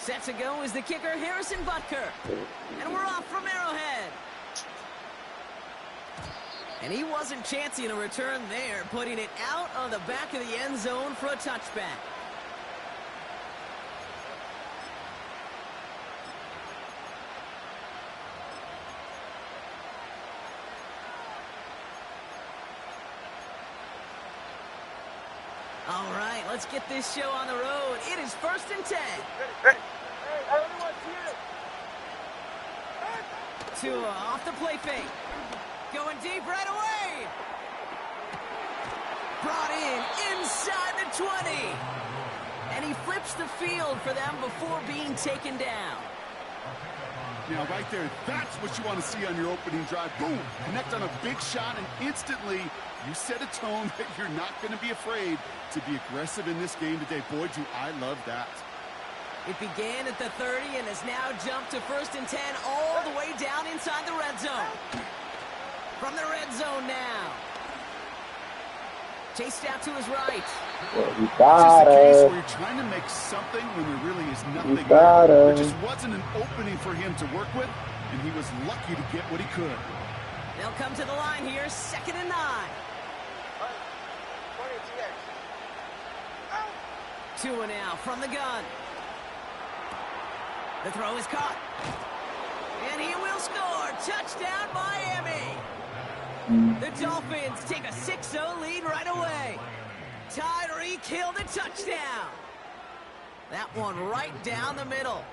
Set to go is the kicker, Harrison Butker. And we're off from Arrowhead. And he wasn't chancing a return there, putting it out on the back of the end zone for a touchback. All right, let's get this show on the road. It is 1st and 10. Hey, everyone, see it. Tua off the play fake. Going deep right away. Brought in inside the 20. And he flips the field for them before being taken down. Now, right there, that's what you want to see on your opening drive. Boom! Connect on a big shot, and instantly you set a tone that you're not going to be afraid to be aggressive in this game today. Boy, do I love that. It began at the 30 and has now jumped to 1st and 10 all the way down inside the red zone. From the red zone now. Chased out to his right. It's just a case where you're trying to make something when there really is nothing there. There just wasn't an opening for him to work with, and he was lucky to get what he could. They'll come to the line here, 2nd and 9. Tua now from the gun. The throw is caught. And he will score. Touchdown, Miami. The Dolphins take a 6-0 lead right away. Tyreek Hill the touchdown. That one right down the middle.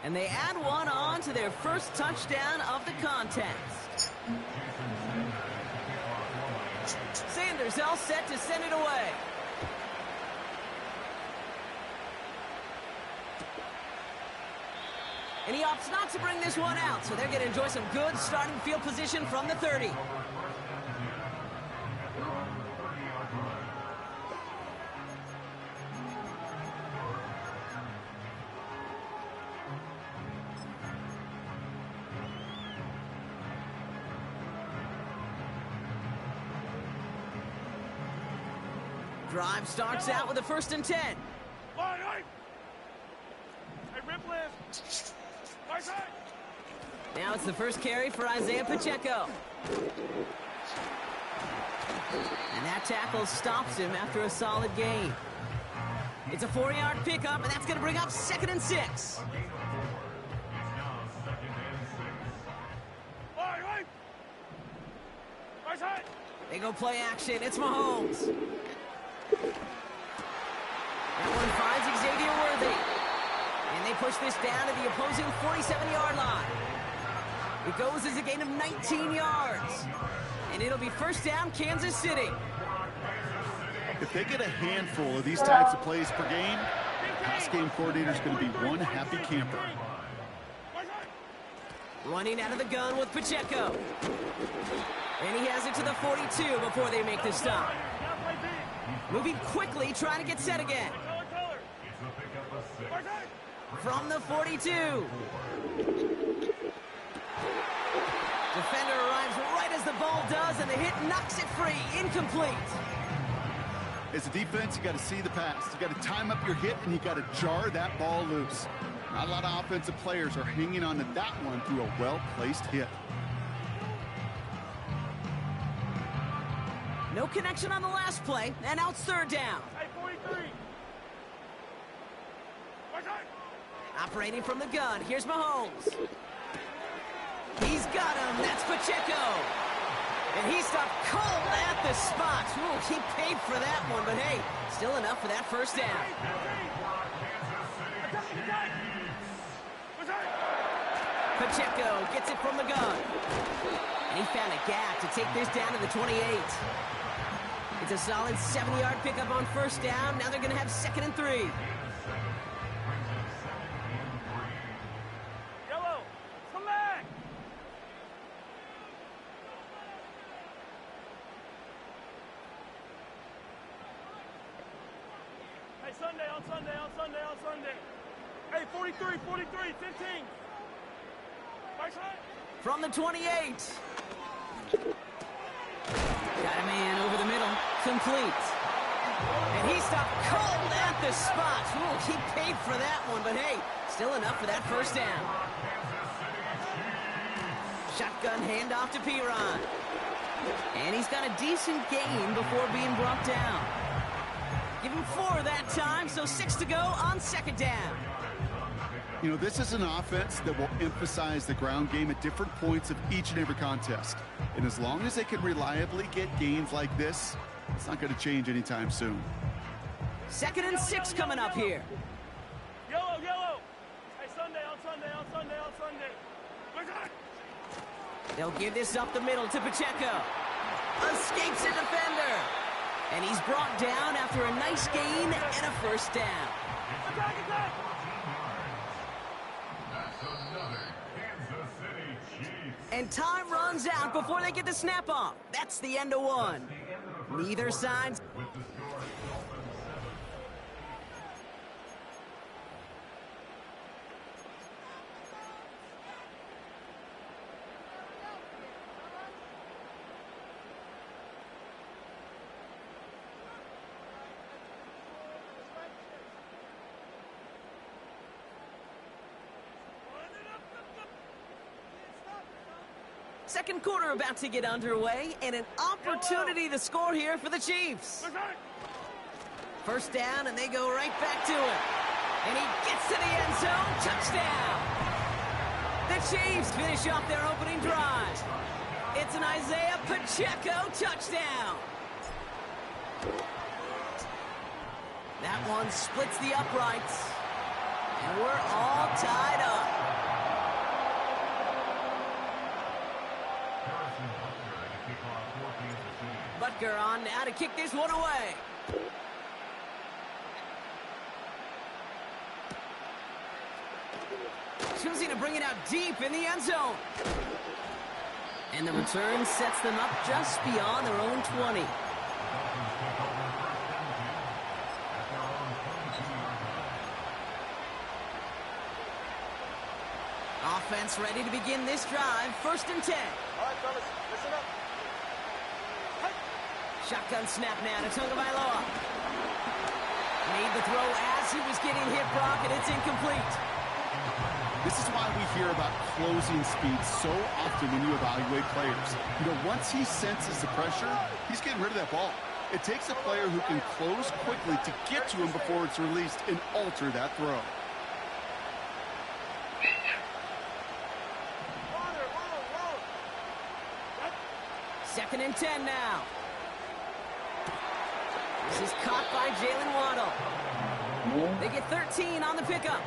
And they add one on to their first touchdown of the contest. Sanders all set to send it away. And he opts not to bring this one out, so they're going to enjoy some good starting field position from the 30. Drive starts out with a 1st and 10. Now it's the first carry for Isaiah Pacheco. And that tackle stops him after a solid gain. It's a 4-yard pickup, and that's going to bring up 2nd and 6. They go play action. It's Mahomes. That one finds Xavier Worthy. And they push this down to the opposing 47-yard line. It goes as a gain of 19 yards. And it'll be 1st down, Kansas City. If they get a handful of these types of plays per game, the pass game coordinator is going to be one happy camper. Running out of the gun with Pacheco. And he has it to the 42 before they make the stop. Moving quickly, trying to get set again. From the 42. Defender arrives right as the ball does, and the hit knocks it free. Incomplete. As a defense, you got to see the pass. You got to time up your hit, and you got to jar that ball loose. Not a lot of offensive players are hanging on to that one through a well-placed hit. No connection on the last play, and now it's 3rd down. Hey, 43. Operating from the gun, here's Mahomes. He's got him, that's Pacheco. And he stopped cold at the spot. Ooh, he paid for that one, but hey, still enough for that 1st down. Pacheco gets it from the gun. And he found a gap to take this down to the 28. It's a solid 7-yard pickup on 1st down. Now they're going to have 2nd and 3. Yellow, come back. Hey, Sunday, on Sunday. Hey, 43, 15. From the 28. Got a man over the middle. Complete. And he stopped cold at the spot. Ooh, he paid for that one, but hey, still enough for that first down. Shotgun handoff to Piron. And he's got a decent gain before being brought down. Give him 4 that time, so 6 to go on second down. You know, this is an offense that will emphasize the ground game at different points of each and every contest. And as long as they can reliably get gains like this, it's not going to change anytime soon. 2nd and 6 coming up here. Yellow, yellow. Hey, Sunday, on Sunday, on Sunday, on Sunday. They'll give this up the middle to Pacheco. Escapes a defender. And he's brought down after a nice gain and a first down. Attack, attack. And time runs out before they get the snap off. That's the end of one. Neither side's... Second quarter about to get underway, and an opportunity to score here for the Chiefs. First down, and they go right back to it. And he gets to the end zone. Touchdown! The Chiefs finish off their opening drive. It's an Isaiah Pacheco touchdown. That one splits the uprights. And we're all tied up. Butker on now to kick this one away. Choosing to bring it out deep in the end zone. And the return sets them up just beyond their own 20. Offense ready to begin this drive. 1st and 10. All right, fellas, listen up. Shotgun snap now to Tagovailoa. Made the throw as he was getting hit, Brock, and it's incomplete. This is why we hear about closing speed so often when you evaluate players. You know, once he senses the pressure, he's getting rid of that ball. It takes a player who can close quickly to get to him before it's released and alter that throw. 2nd and 10 now. This is caught by Jalen Waddle. They get 13 on the pickup.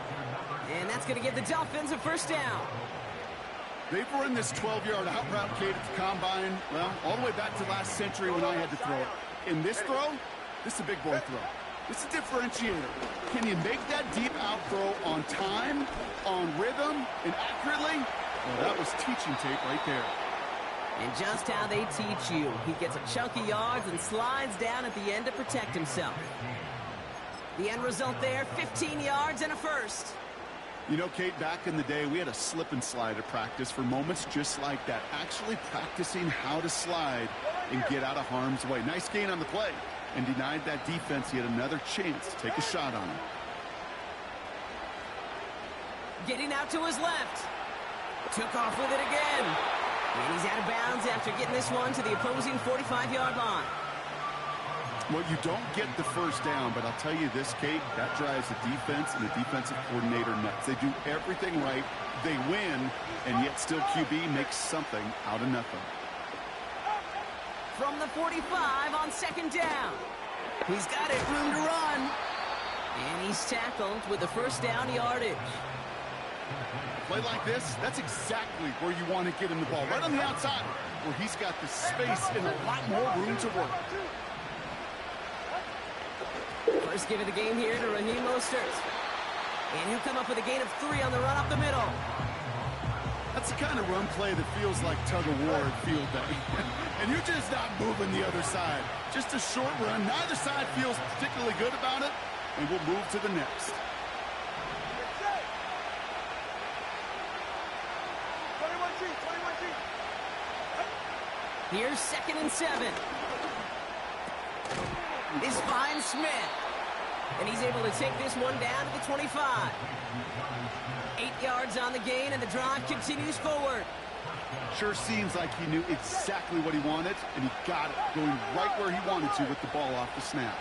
And that's going to give the Dolphins a first down. They've run this 12-yard out route, Kate, at the combine, well, all the way back to last century when I had to throw it. In this throw, this is a big boy throw. This is a differentiator. Can you make that deep out throw on time, on rhythm, and accurately? Well, that was teaching tape right there. And just how they teach you. He gets a chunk of yards and slides down at the end to protect himself. The end result there, 15 yards and a first. You know, Kate, back in the day, we had a slip and slide at practice for moments just like that. Actually practicing how to slide and get out of harm's way. Nice gain on the play. And denied that defense yet another chance to take a shot on him. Getting out to his left. Took off with it again. And he's out of bounds after getting this one to the opposing 45-yard line. Well, you don't get the first down, but I'll tell you this, Kate, that drives the defense and the defensive coordinator nuts. They do everything right, they win, and yet still QB makes something out of nothing. From the 45 on 2nd down. He's got it, room to run. And he's tackled with the first down yardage. Play like this, that's exactly where you want to get him the ball, right on the outside, where he's got the space and a lot more room to work. First give of the game here to Raheem Mostert. And he'll come up with a gain of 3 on the run up the middle. That's the kind of run play that feels like tug-of-war at field day. And you're just not moving the other side. Just a short run. Neither side feels particularly good about it, and we'll move to the next. Here's 2nd and 7. This finds Smith. And he's able to take this one down to the 25. 8 yards on the gain, and the drive continues forward. Sure seems like he knew exactly what he wanted, and he got it, going right where he wanted to with the ball off the snap.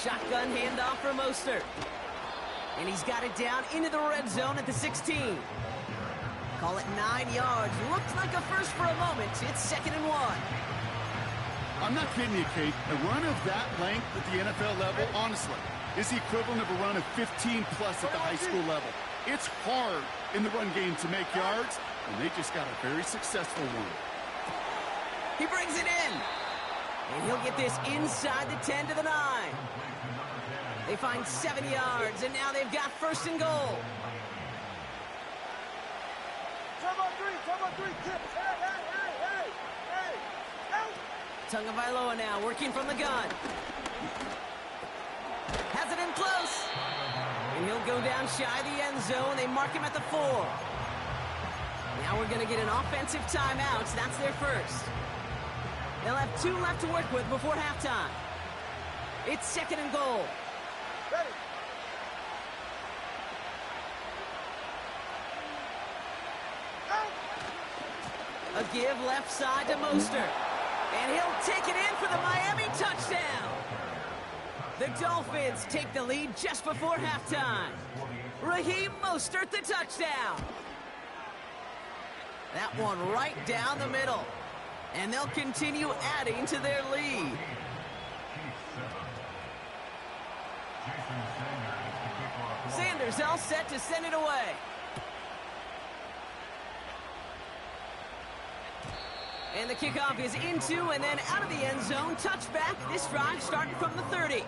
Shotgun handoff for Mostert. And he's got it down into the red zone at the 16. Call it 9 yards. Looked like a first for a moment. It's 2nd and 1. I'm not kidding you, Kate. A run of that length at the NFL level, honestly, is the equivalent of a run of 15-plus at the high school level. It's hard in the run game to make yards, and they just got a very successful one. He brings it in. And he'll get this inside the 10 to the 9. They find 7 yards, and now they've got 1st and goal. Come on, three, tips. Hey. Tagovailoa now working from the gun. Has it in close. And he'll go down shy of the end zone. They mark him at the 4. Now we're going to get an offensive timeout. That's their first. They'll have 2 left to work with before halftime. It's 2nd and goal. Ready. A give left side to Mostert. And he'll take it in for the Miami touchdown. The Dolphins take the lead just before halftime. Raheem Mostert, the touchdown. That one right down the middle. And they'll continue adding to their lead. Sanders all set to send it away. And the kickoff is into and then out of the end zone. Touchback. This drive starting from the 30.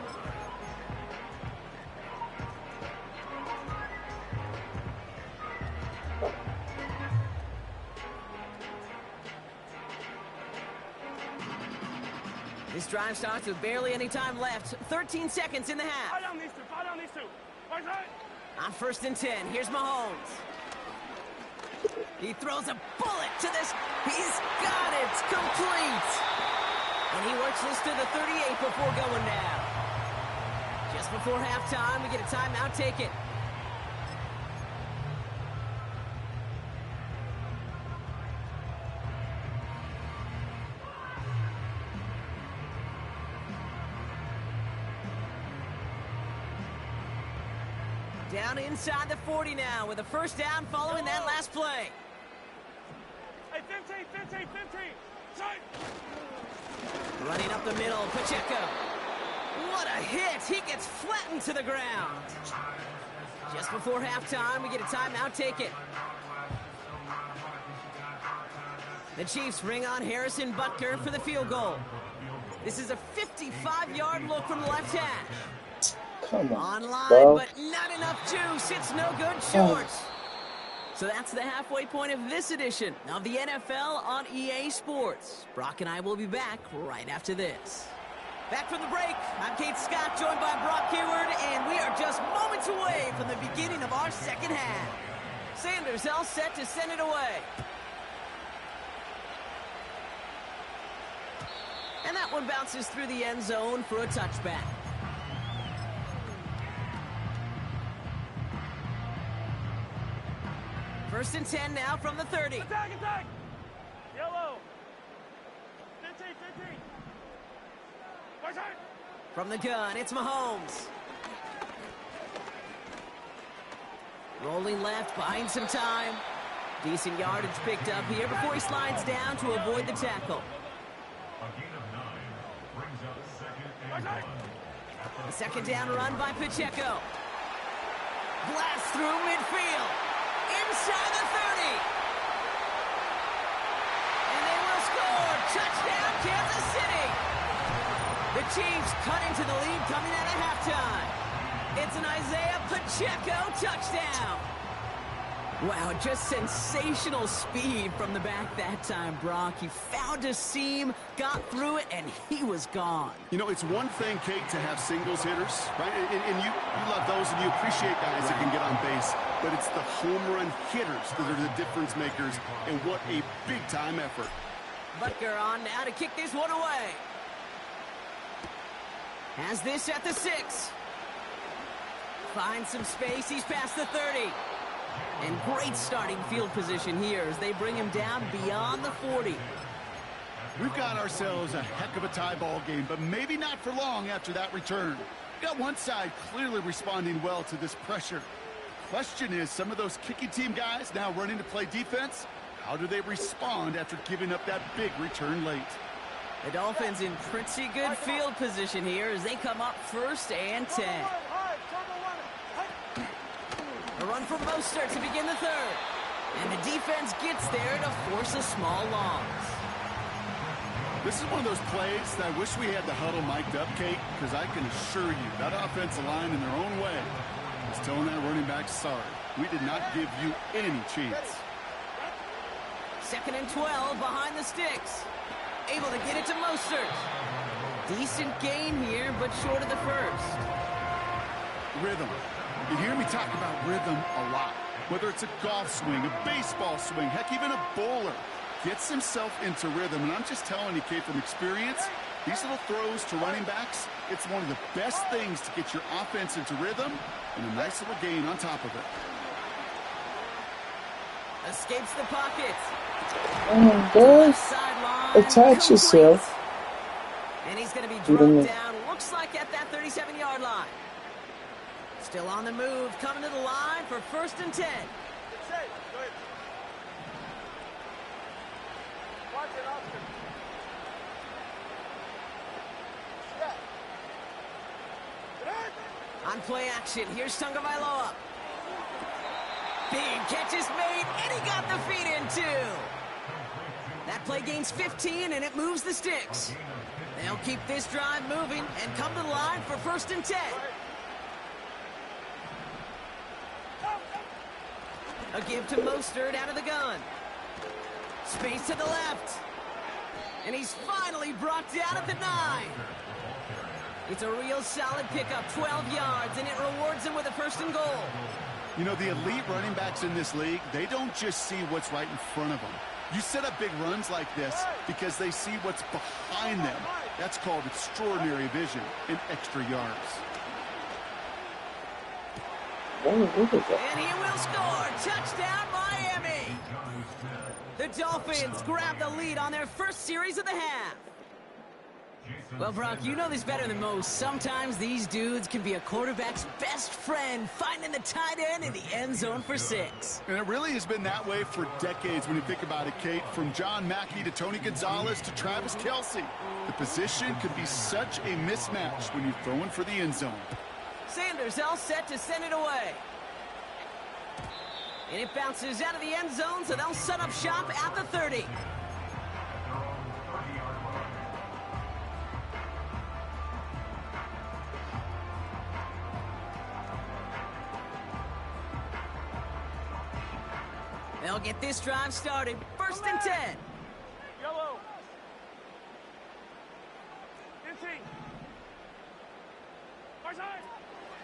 This drive starts with barely any time left. 13 seconds in the half. Fire down these two. Right. On 1st and 10, here's Mahomes. He throws a bullet to this. He's got it. Complete. And he works this to the 38 before going down. Just before halftime, we get a timeout. Take it. Down inside the 40 now with a first down following that last play. Hey, 15. Shine. Running up the middle, Pacheco. What a hit. He gets flattened to the ground. Just before halftime, we get a timeout. Take it. The Chiefs bring on Harrison Butker for the field goal. This is a 55-yard look from the left hash. Come on, Online, bro. but not enough juice. It's no good short. So that's the halfway point of this edition of the NFL on EA Sports. Brock and I will be back right after this. Back from the break, I'm Kate Scott, joined by Brock Hayward, and we are just moments away from the beginning of our second half. Sanders all set to send it away. And that one bounces through the end zone for a touchback. First and 10 now from the 30. Attack. Yellow. 15. Right side. From the gun, it's Mahomes. Rolling left, buying some time. Decent yardage picked up here before he slides down to avoid the tackle. A second down run by Pacheco. Blast through midfield. Inside the 30. And they will score. Touchdown, Kansas City. The Chiefs cut into the lead coming out of halftime. It's an Isaiah Pacheco touchdown. Wow, just sensational speed from the back that time, Brock. He found a seam, got through it, and he was gone. You know, it's one thing, Kate, to have singles hitters, right? And you love those, and you appreciate guys that can get on base. But it's the home run hitters that are the difference makers, and what a big-time effort. Butker on now to kick this one away. Has this at the 6. Finds some space. He's past the 30. And great starting field position here as they bring him down beyond the 40. We've got ourselves a heck of a tie ball game, but maybe not for long after that return. We got one side clearly responding well to this pressure. The question is, some of those kicking team guys now running to play defense, how do they respond after giving up that big return late? The Dolphins in pretty good field position here as they come up 1st and 10. A run from Mostert to begin the 3rd. And the defense gets there to force a small loss. This is one of those plays that I wish we had the huddle mic'd up, Kate, because I can assure you that offensive line in their own way is telling that running back, sorry, we did not give you any chance. 2nd and 12 behind the sticks. Able to get it to Mostert. Decent gain here, but short of the 1st. Rhythm. You hear me talk about rhythm a lot. Whether it's a golf swing, a baseball swing, heck, even a bowler gets himself into rhythm. And I'm just telling you, Kate, from experience, these little throws to running backs, it's one of the best things to get your offense into rhythm and a nice little gain on top of it. Escapes the pocket. Attach yourself. And he's going to be dropped down, looks like at that 37-yard line. Still on the move, coming to the line for 1st and 10. On play action, here's Tagovailoa. Big catch is made, and he got the feet in too. That play gains 15, and it moves the sticks. They'll keep this drive moving and come to the line for 1st and 10. A give to Mostert out of the gun. Space to the left. And he's finally brought down at the 9. It's a real solid pickup, 12 yards, and it rewards him with a 1st and goal. You know, the elite running backs in this league, they don't just see what's right in front of them. You set up big runs like this because they see what's behind them. That's called extraordinary vision and extra yards. And he will score. Touchdown, Miami. The Dolphins grab the lead on their 1st series of the half. Well, Brock, you know this better than most. Sometimes these dudes can be a quarterback's best friend, finding the tight end in the end zone for 6. And it really has been that way for decades when you think about it, Kate. From John Mackey to Tony Gonzalez to Travis Kelce. The position could be such a mismatch when you're throwing for the end zone. Sanders all set to send it away. And it bounces out of the end zone, so they'll set up shop at the 30. They'll get this drive started. 1st and 10. Yellow. Empty.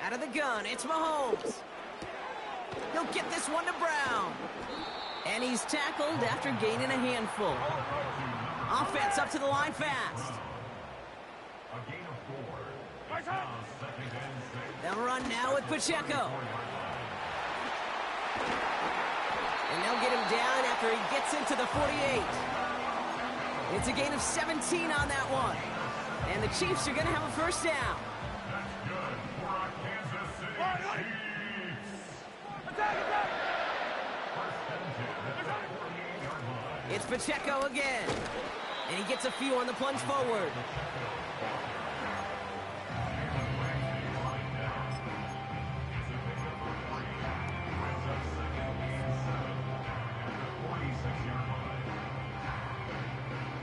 Out of the gun, it's Mahomes. He'll get this one to Brown. And he's tackled after gaining a handful. Offense up to the line fast. They'll run now with Pacheco. And they'll get him down after he gets into the 48. It's a gain of 17 on that one. And the Chiefs are going to have a 1st down. It's Pacheco again. And he gets a few on the plunge forward.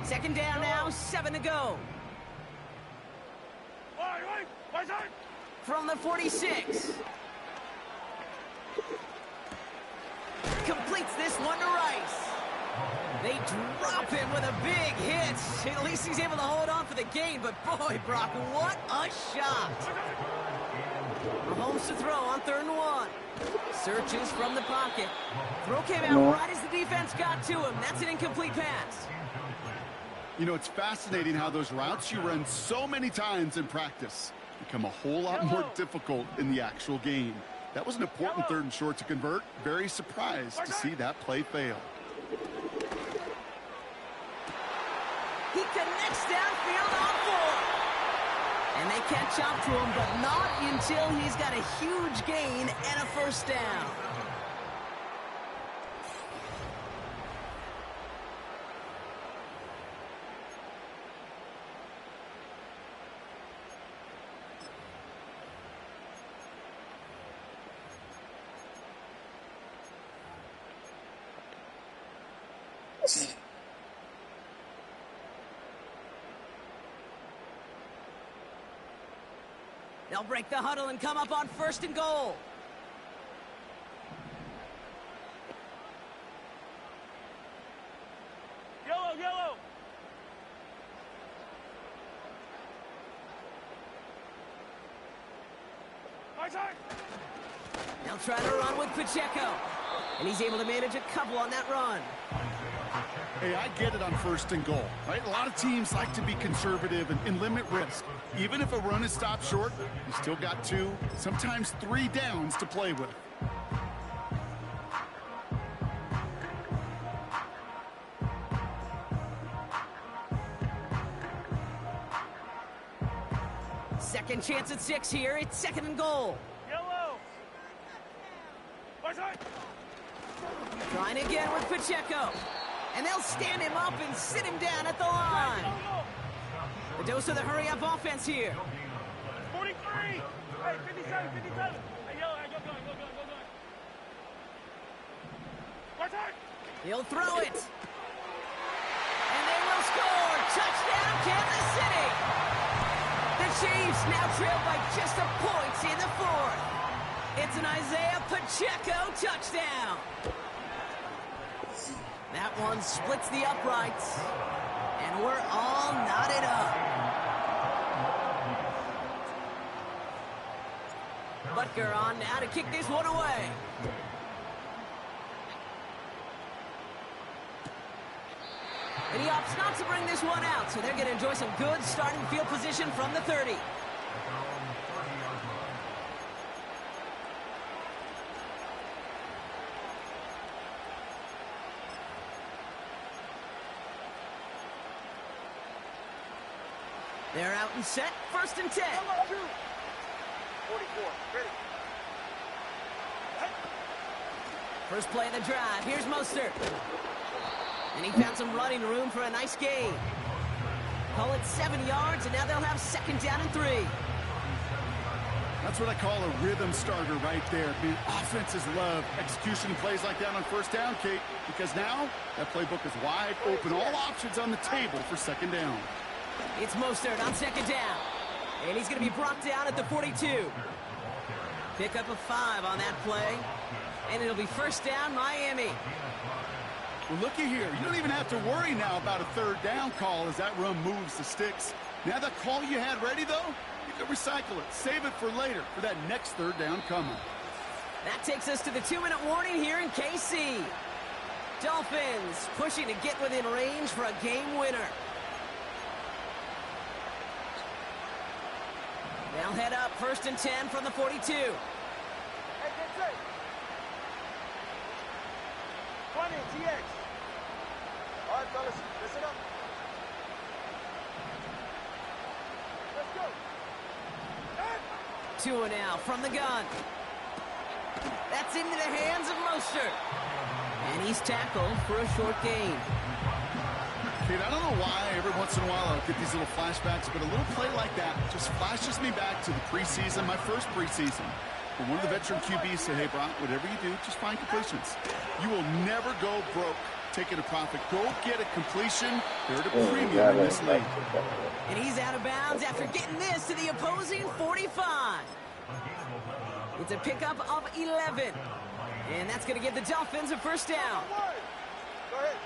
Second down now, 7 to go. From the 46. Completes this one to Rice. They drop him with a big hit. At least he's able to hold on for the gain, but boy, Brock, what a shot. Mahomes to throw on 3rd and 1. Searches from the pocket. Throw came out right as the defense got to him. That's an incomplete pass. You know, it's fascinating how those routes you run so many times in practice become a whole lot more difficult in the actual game. That was an important 3rd and short to convert. Very surprised to see that play fail. He connects downfield on 4. And they catch up to him, but not until he's got a huge gain and a first down. They'll break the huddle and come up on 1st and goal. Yellow, yellow. My side. They'll try to run with Pacheco. And he's able to manage a couple on that run. Hey, I get it on 1st and goal, right? A lot of teams like to be conservative and limit risk. Even if a run is stopped short, you still got 2, sometimes 3 downs to play with. Second chance at 6 here. It's 2nd and goal. Yellow. My side. Trying again with Pacheco. And they'll stand him up and sit him down at the line. The dose of the hurry-up offense here. 43. Hey, 57, 57. Hey, yellow, hey, go. My side. He'll throw it. And they will score. Touchdown, Kansas City. The Chiefs now trail by just a point in the 4th. It's an Isaiah Pacheco touchdown. That one splits the uprights. And we're all knotted up. Butker on now to kick this one away. And he opts not to bring this one out, so they're going to enjoy some good starting field position from the 30. They're out and set, 1st and 10. 44, ready. First play of the drive, here's Mostert. And he found some running room for a nice gain. Call it 7 yards, and now they'll have 2nd down and 3. That's what I call a rhythm starter right there. The offenses love execution plays like that on 1st down, Kate, because now that playbook is wide open. All options on the table for 2nd down. It's Mostert on 2nd down. And he's going to be brought down at the 42. Pick up a 5 on that play. And it'll be 1st down, Miami. Well, looky here. You don't even have to worry now about a 3rd down call as that run moves the sticks. Now that call you had ready, though, you can recycle it. Save it for later for that next 3rd down coming. That takes us to the 2-minute warning here in KC. Dolphins pushing to get within range for a game winner. They'll head up 1st and 10 from the 42. Hey, get set. 20, TX. All right, fellas, listen up. Let's go. Tua now from the gun. That's into the hands of Mostert. And he's tackled for a short gain. Kid, I don't know why every once in a while I'll get these little flashbacks, but a little play like that just flashes me back to the preseason, my first preseason. When one of the veteran QBs said, hey, Brock, whatever you do, just find completions. You will never go broke taking a profit. Go get a completion. They're at a premium in this league. And he's out of bounds after getting this to the opposing 45. It's a pickup of 11. And that's going to give the Dolphins a 1st down. Go ahead.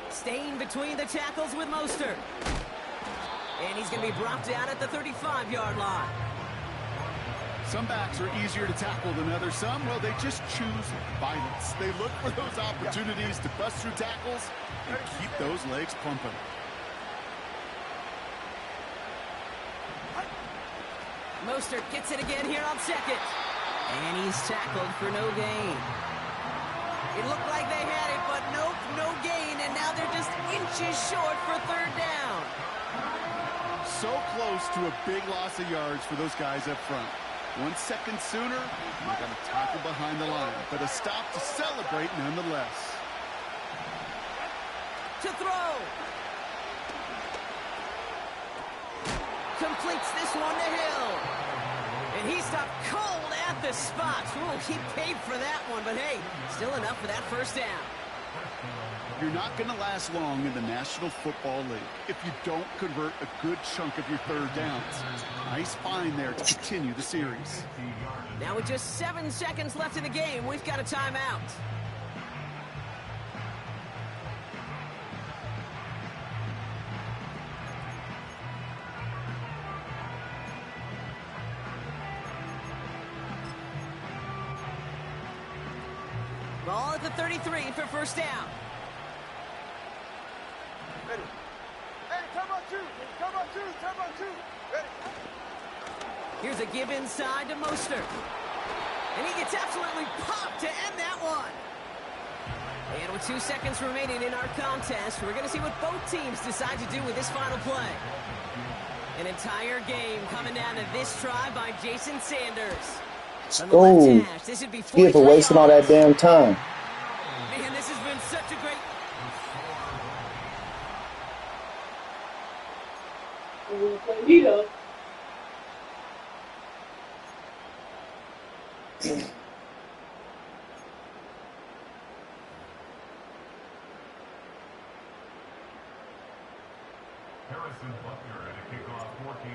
Staying between the tackles with Mostert. And he's going to be brought down at the 35-yard line. Some backs are easier to tackle than others. Some, well, they just choose violence. They look for those opportunities to bust through tackles and keep those legs pumping. Mostert gets it again here on second. And he's tackled for no gain. It looked like they had it, but nope, no gain. And now they're just inches short for third down. So close to a big loss of yards for those guys up front. 1 second sooner, and they got a tackle behind the line. But a stop to celebrate nonetheless. To throw. Completes this one to Hill. And he stopped cold at the spot. Ooh, he paid for that one, but hey, still enough for that first down. You're not going to last long in the National Football League if you don't convert a good chunk of your third downs. Nice find there to continue the series. Now with just 7 seconds left in the game, we've got a timeout. Ball at the 33 for first down. Ready. Hey, come on two. Come on two. Come on two. Ready. Here's a give inside to Mostert. And he gets absolutely popped to end that one. And with 2 seconds remaining in our contest, we're going to see what both teams decide to do with this final play. An entire game coming down to this try by Jason Sanders. Oh, this would be yeah, for wasting all that damn time. Man, this has been such a great...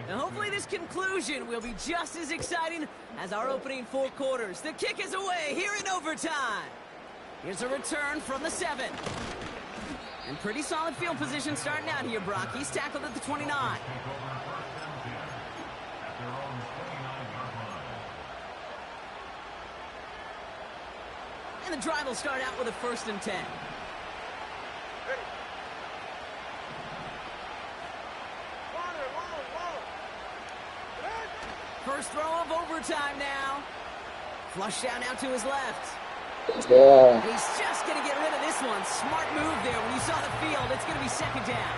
Now hopefully this conclusion will be just as exciting as our opening 4 quarters. The kick is away here in overtime. Here's a return from the 7. And pretty solid field position starting out here, Brock. He's tackled at the 29. And the drive will start out with a 1st and 10. First throw of overtime now. Flush down out to his left. Yeah. He's just going to get rid of this one. Smart move there. When you saw the field, it's going to be 2nd down.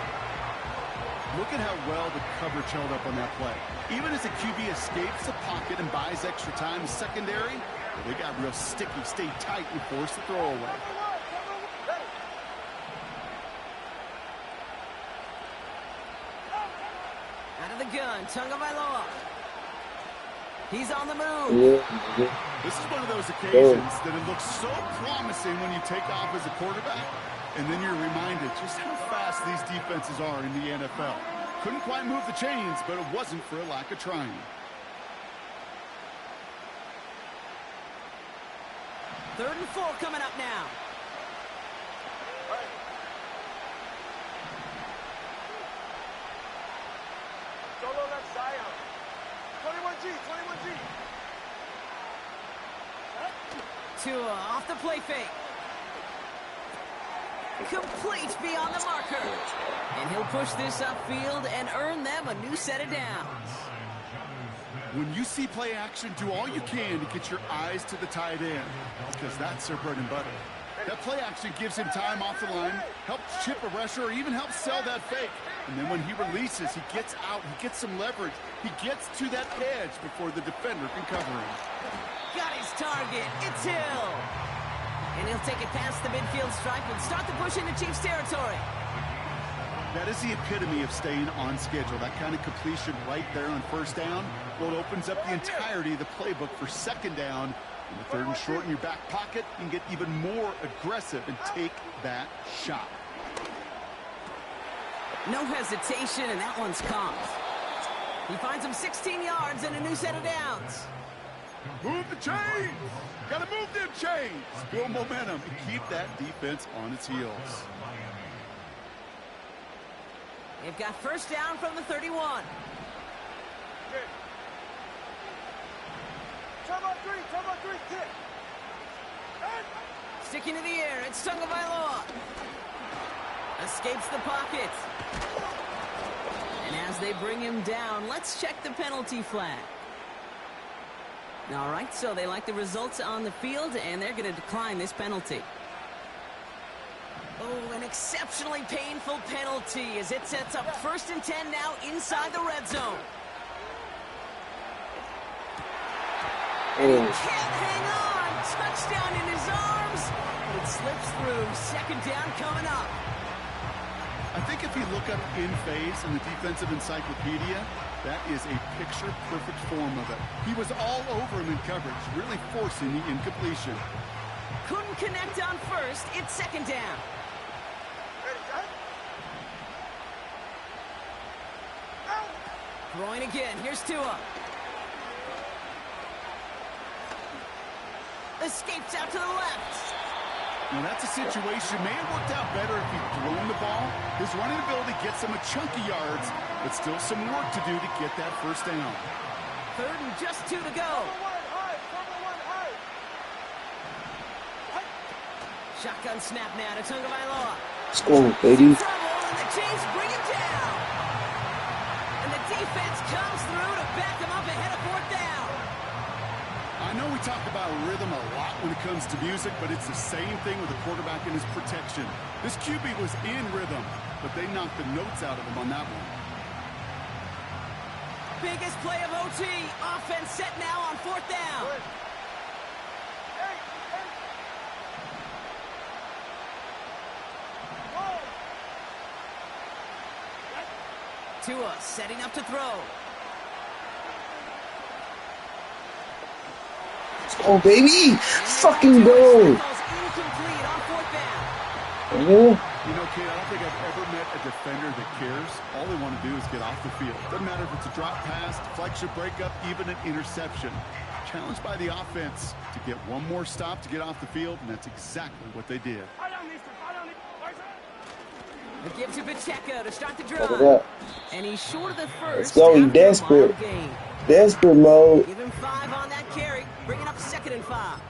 Look at how well the coverage held up on that play. Even as the QB escapes the pocket and buys extra time, secondary, well, they got real sticky, stayed tight, and forced the throw away. Out of the gun, Tagovailoa. He's on the move. Yeah. This is one of those occasions that it looks so promising when you take off as a quarterback, and then you're reminded just how fast these defenses are in the NFL. Couldn't quite move the chains, but it wasn't for a lack of trying. 3rd and 4 coming up now. Solo left Zion. 21G, 21G. Tua off the play fake. Complete beyond the marker. And he'll push this upfield and earn them a new set of downs. When you see play action, do all you can to get your eyes to the tight end, because that's their bread and butter. That play action gives him time off the line, helps chip a rusher, or even helps sell that fake. And then when he releases, he gets out, he gets some leverage. He gets to that edge before the defender can cover him. Got his target. It's Hill. And he'll take it past the midfield stripe and start the push into Chiefs territory. That is the epitome of staying on schedule. That kind of completion right there on 1st down. Well, it opens up the entirety of the playbook for 2nd down. In the 3rd and short in your back pocket, you can get even more aggressive and take that shot. No hesitation, and that one's caught. He finds him 16 yards and a new set of downs. Move the chains! Gotta move them chains! Build momentum and keep that defense on its heels. They've got 1st down from the 31. kick. Sticking to the air, it's Tagovailoa. Escapes the pocket. And as they bring him down, let's check the penalty flag. All right, so they like the results on the field, and they're going to decline this penalty. Oh, an exceptionally painful penalty as it sets up 1st and 10 now inside the red zone. And he can't hang on. Touchdown in his arms. It slips through. 2nd down coming up. I think if you look up in phase in the defensive encyclopedia, that is a picture-perfect form of it. He was all over him in coverage, really forcing the incompletion. Couldn't connect on 1st. It's 2nd down. Throwing again. Here's Tua. Escapes out to the left. Now that's a situation may have worked out better if he'd thrown the ball. His running ability gets him a chunky yards, but still some work to do to get that 1st down. 3rd and just 2 to go. Shotgun snap now to Tagovailoa. Let's go, baby. Trouble, and the Chiefs bring it down. And the defense comes through to back him up ahead of 4th down. I know we talk about rhythm a lot when it comes to music, but it's the same thing with the quarterback and his protection. This QB was in rhythm, but they knocked the notes out of him on that one. Biggest play of OT. Offense set now on 4th down. Tua setting up to throw. Oh, baby! Fucking go! Incomplete on 4th down. Yeah. You know, kid, I don't think I've ever met a defender that cares. All they want to do is get off the field. Doesn't matter if it's a drop pass, deflection, breakup, even an interception. Challenged by the offense to get one more stop to get off the field, and that's exactly what they did. The give to Pacheco to start the Look at drive. that. And he's short of the 1st. Let's go, he after a desperate. mild gain. Desperate mode. Give him 5 on that carry, bringing up 2nd and 5.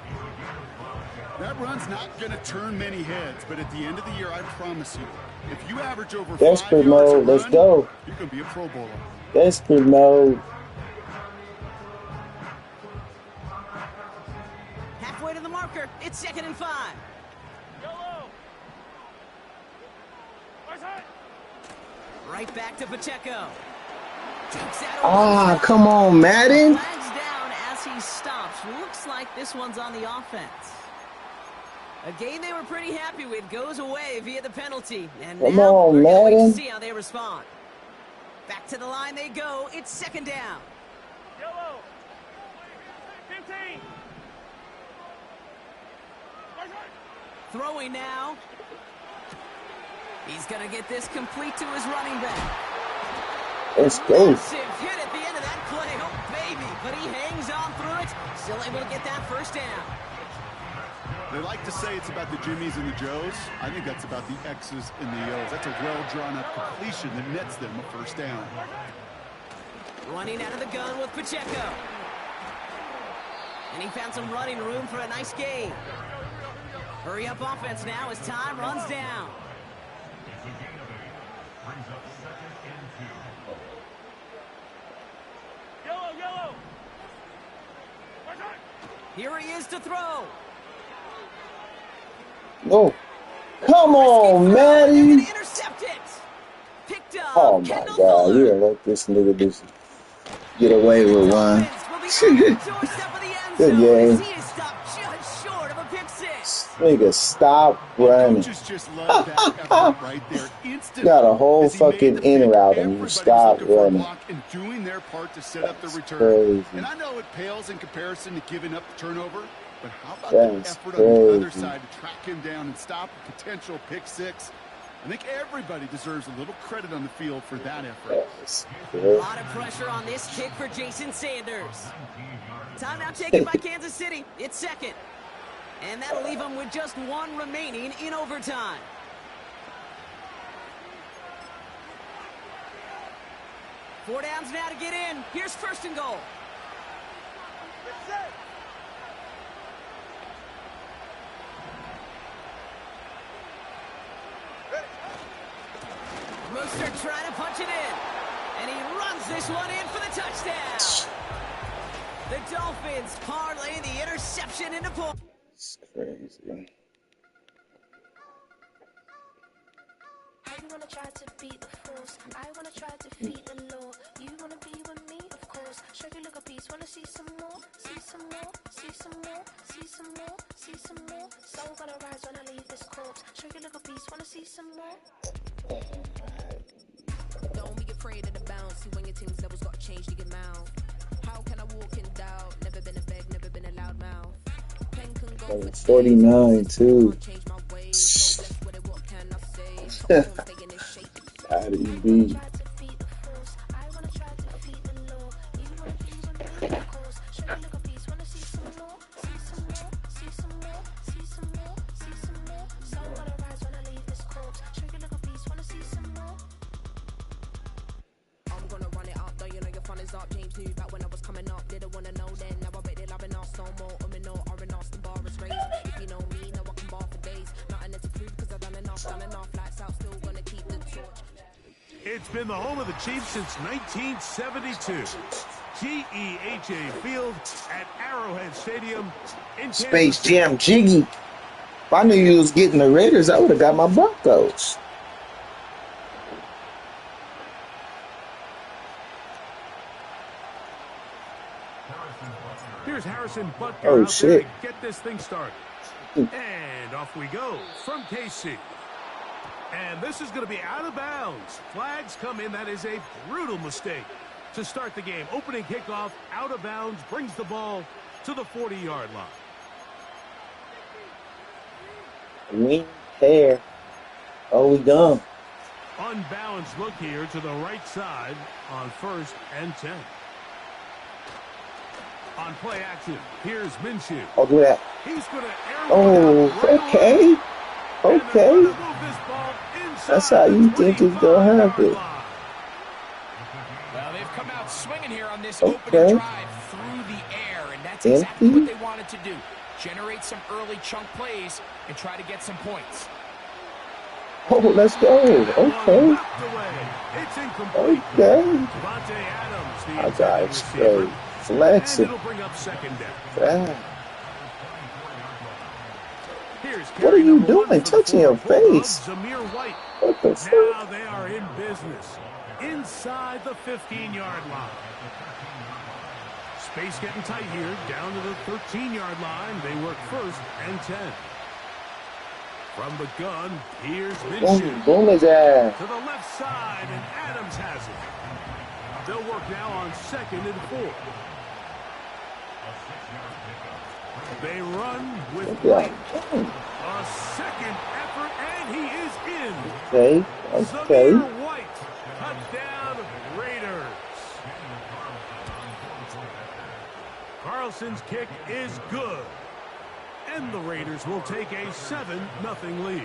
That run's not going to turn many heads, but at the end of the year, I promise you, if you average over 5 Desperate yards a mode. Let's run, go. you're going to be a Pro Bowler. Desperate mode. Halfway to the marker, it's 2nd and 5. Right back to Pacheco. Takes that over. Ah, come on, Madden. Flags down as he stops. Looks like this one's on the offense. A game they were pretty happy with goes away via the penalty. And Come now on, we're going Madden. to see how they respond. Back to the line they go. It's 2nd down. Yellow. 15. Throwing now. He's going to get this complete to his running back. Let's go. Massive hit at the end of that play. Oh, baby. But he hangs on through it. Still able to get that 1st down. They like to say it's about the Jimmies and the Joes. I think that's about the X's and the O's. That's a well-drawn-up completion that nets them a 1st down. Running out of the gun with Pacheco. And he found some running room for a nice gain. Hurry up offense now as time runs down. Yellow. Here he is to throw. No. Come on, They're Madden. going to intercept it. Picked up. Oh, my Kendall God. Fuller. You gonna let this nigga just get away with one. Offense will be on the doorstep of the end Good zone game. as he is stopped just short of a pick 6. Nigga, stop running. Coaches just love that effort right there. Instantly, Got a whole as he made fucking the in pick, route and you everybody was stop looking for a running. block and doing their part to set up the That's return. crazy. And I know it pales in comparison to giving up the turnover, but how about That's the effort on the other crazy. side to track him down and stop a potential pick 6? I think everybody deserves a little credit on the field for that effort. That's A good. lot of pressure on this kick for Jason Sanders. Timeout taken by Kansas City. It's 2nd. And that'll leave him with just 1 remaining in overtime. Four downs now to get in. Here's 1st and goal. Rooster trying to punch it in. And he runs this one in for the touchdown. The Dolphins parlay the interception into points. It's crazy. I wanna try to beat the force. I wanna try to defeat the law. You wanna be with me, of course. Show you look a piece. Wanna see some more? See some more? See some more? See some more? See some more? So gonna rise when I leave this corpse. Show you look a piece. Wanna see some more? Don't be afraid of the bounce. See when your team's levels got changed, you get mouth. How can I walk in doubt? Never been a beg, never been a loud mouth. Pen can go for 49 too. How do you beat? I'm gonna run it up, though you know your fun is up. James knew back when I was coming up, didn't wanna know then. Now I bet they're loving us no more. No, or in us, the bar is raised. If you know me, now I can bar for days. Nothing to prove, cause I've done enough, lights out, still gonna keep the torch. It's been the home of the Chiefs since 1972. T-E-H-A Field at Arrowhead Stadium in Space Jam Jiggy. If I knew you was getting the Raiders, I would have got my Broncos. Here's Harrison Butker Oh, out shit. there to get this thing started. And off we go from KC. And this is going to be out of bounds. Flags come in. That is a brutal mistake to start the game. Opening kickoff, out of bounds, brings the ball to the 40-yard line. Wing hair. Oh, we gone. Unbalanced look here to the right side on 1st and 10. On play action, here's Minshew. I'll do that. He's going to Oh, okay. Okay. That's how you think it's going to happen. Well, they've come out swinging here on this Okay. opening drive through the air, and that's exactly what they wanted to do. Generate some early chunk plays and try to get some points. Oh, let's go. Okay. It's incomplete. Okay. Devontae Adams, the I intended got receiver. straight. And Flexing. it'll bring up 2nd down. Ah, Here's what are carry you number 1 doing? for the Touching your former Bulldogs, face. Zamir White. What the Now fuck? they are in business inside the 15-yard line. Space getting tight here, down to the 13-yard line. They work 1st and 10. From the gun, here's Minshew. Boom his ass. To the left side, and Adams has it. They'll work now on 2nd and 4. They run with White. A second effort, and he is in. Okay. Okay. Zamir White, touchdown Raiders. Carlson's kick is good. And the Raiders will take a 7-0 lead.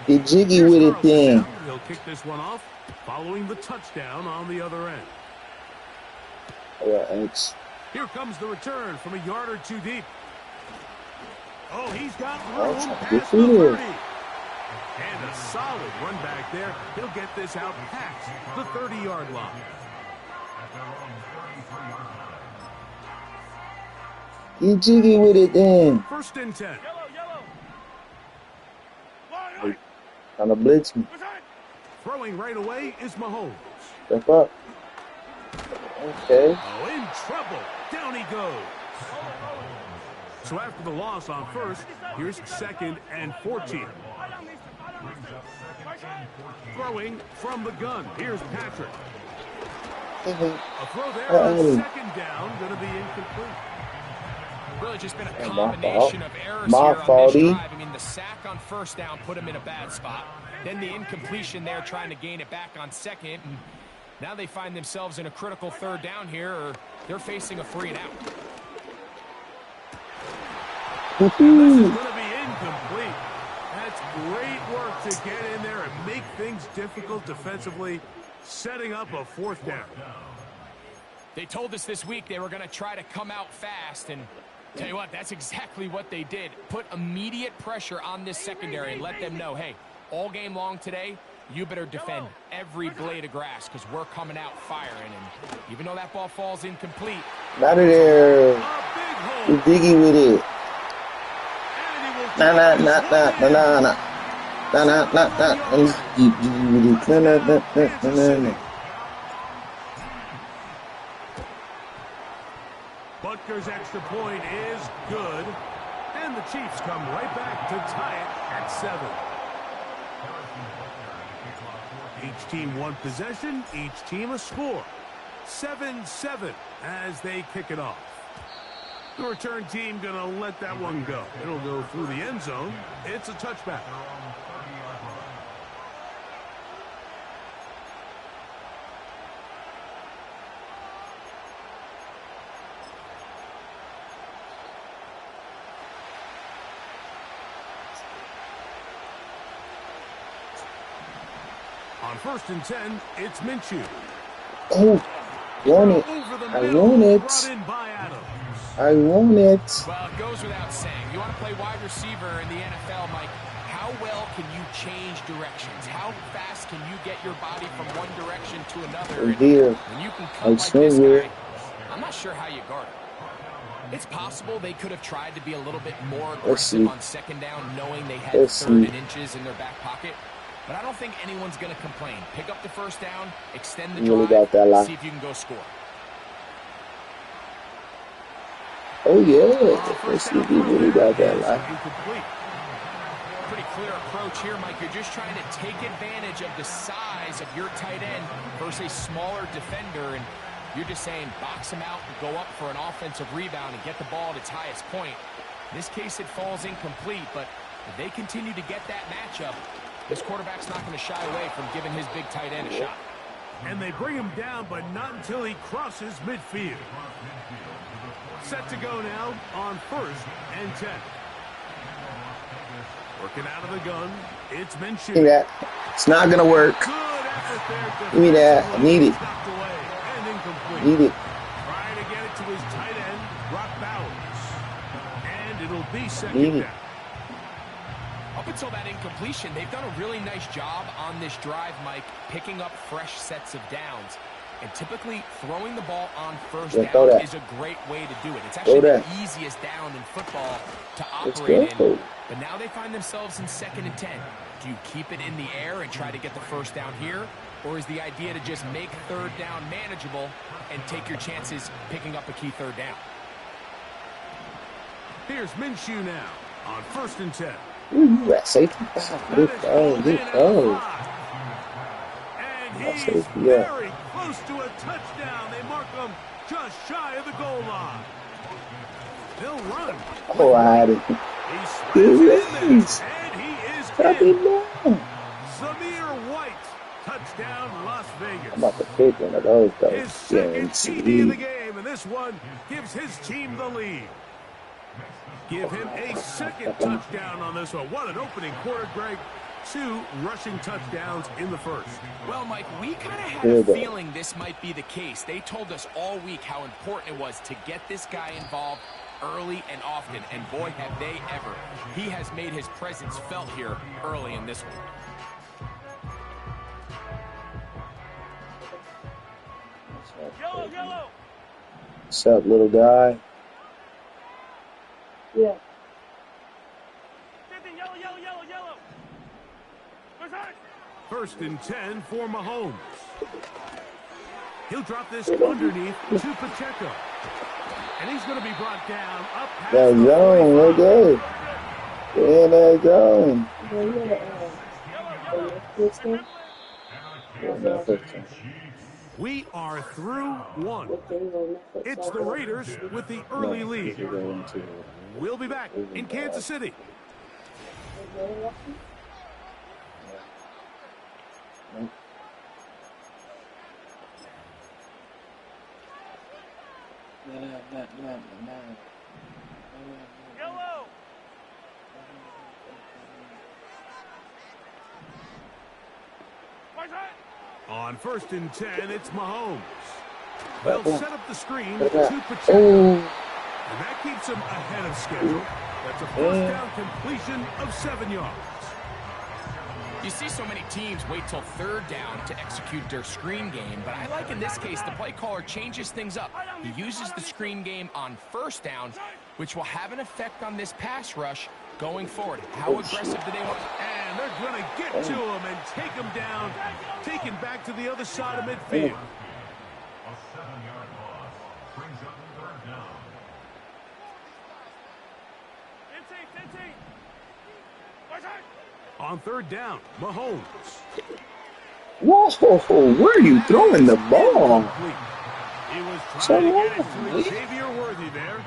Get jiggy with it then. He'll kick this one off, following the touchdown on the other end. Alright. Here comes the return from a yard or 2 deep. Oh, he's got room past the 30. And a solid run back there. He'll get this out past the 30-yard line. Get jiggy with it then. 1st and 10. Yellow. Trying to blitz me. Throwing right away is Mahomes. Step up. Okay. Oh, in trouble. Down he goes. So after the loss on 1st, here's 2nd and 14. Throwing from the gun. Here's Patrick. A throw there on 2nd down. Going to be incomplete. Really just been a combination of errors My here on fault, this drive. I mean, the sack on 1st down put him in a bad spot. Then the incompletion there trying to gain it back on 2nd. And now they find themselves in a critical 3rd down here, or they're facing a 3 and out. This is going to be incomplete. That's great work to get in there and make things difficult defensively, setting up a 4th down. They told us this week they were going to try to come out fast, and Tell you what, that's exactly what they did. Put immediate pressure on this secondary and let them know, hey, all game long today, you better defend every blade of grass because we're coming out firing. And even though that ball falls incomplete. Out of there. You diggy with it. Nah. Butker's extra point is good. And the Chiefs come right back to tie it at 7. Each team one possession, each team a score. 7-7 as they kick it off. The return team going to let that one go. It'll go through the end zone. It's a touchback. On 1st and 10, it's Minshew. Oh, want it. I want it. I want it. Well, it goes without saying. You want to play wide receiver in the NFL, Mike. How well can you change directions? How fast can you get your body from one direction to another? Here. When you can cut like this guy, I'm not sure how you guard it. It's possible they could have tried to be a little bit more aggressive on second down, knowing they had 3rd and inches in their back pocket. But I don't think anyone's going to complain. Pick up the first down, extend the drive, see if you can go score. Oh, yeah. Let's see if you really got that line. Pretty clear approach here, Mike. You're just trying to take advantage of the size of your tight end versus a smaller defender. And you're just saying box him out and go up for an offensive rebound and get the ball at its highest point. In this case, it falls incomplete. But if they continue to get that matchup, this quarterback's not going to shy away from giving his big tight end a shot. And they bring him down, but not until he crosses midfield. Set to go now on 1st and 10. Working out of the gun, it's Minshew. Give me that. It's not going to work. Give me that. I need it. Need it. Trying to get it to his tight end, Brock Bowers. And it'll be second down. Up until that incompletion, they've done a really nice job on this drive, Mike, picking up fresh sets of downs. And typically, throwing the ball on 1st down is a great way to do it. It's actually the easiest down in football to operate in. But now they find themselves in 2nd and 10. Do you keep it in the air and try to get the first down here? Or is the idea to just make 3rd down manageable and take your chances picking up a key 3rd down? Here's Minshew now on 1st and 10. Ooh, that safety. Good throw. And he's very close to a touchdown. They mark him just shy of the goal line. He'll run. Oh, I had it. He slams it in there, and he is in. Zamir White, touchdown Las Vegas. I'm about to pick one of those, though. His second TD of the game, and this one gives his team the lead. Give him a second touchdown on this one. What an opening quarter, Greg. 2 rushing touchdowns in the first. Well, Mike, we kind of had a feeling this might be the case. They told us all week how important it was to get this guy involved early and often. And boy, have they ever. He has made his presence felt here early in this one. Yellow. What's up, little guy? Yeah. Yellow. 1st and 10 for Mahomes. He'll drop this underneath to Pacheco. And he's going to be brought down up past that zone, right there. Yeah, that zone. We are through 1. It's the Raiders with the early lead. We'll be back in Kansas City. Yellow. On 1st and 10, it's Mahomes. They'll set up the screen to Pacheco. And that keeps him ahead of schedule. That's a first down completion of 7 yards. You see so many teams wait till third down to execute their screen game, but I like in this case the play caller changes things up. He uses the screen game on first down, which will have an effect on this pass rush going forward. How aggressive do they want? And they're going to get to him and take him down, take him back to the other side of midfield. A 7-yard loss brings up third down. On third down, Mahomes. Whoa, where are you throwing the ball? He was trying to get it to Xavier Worthy there.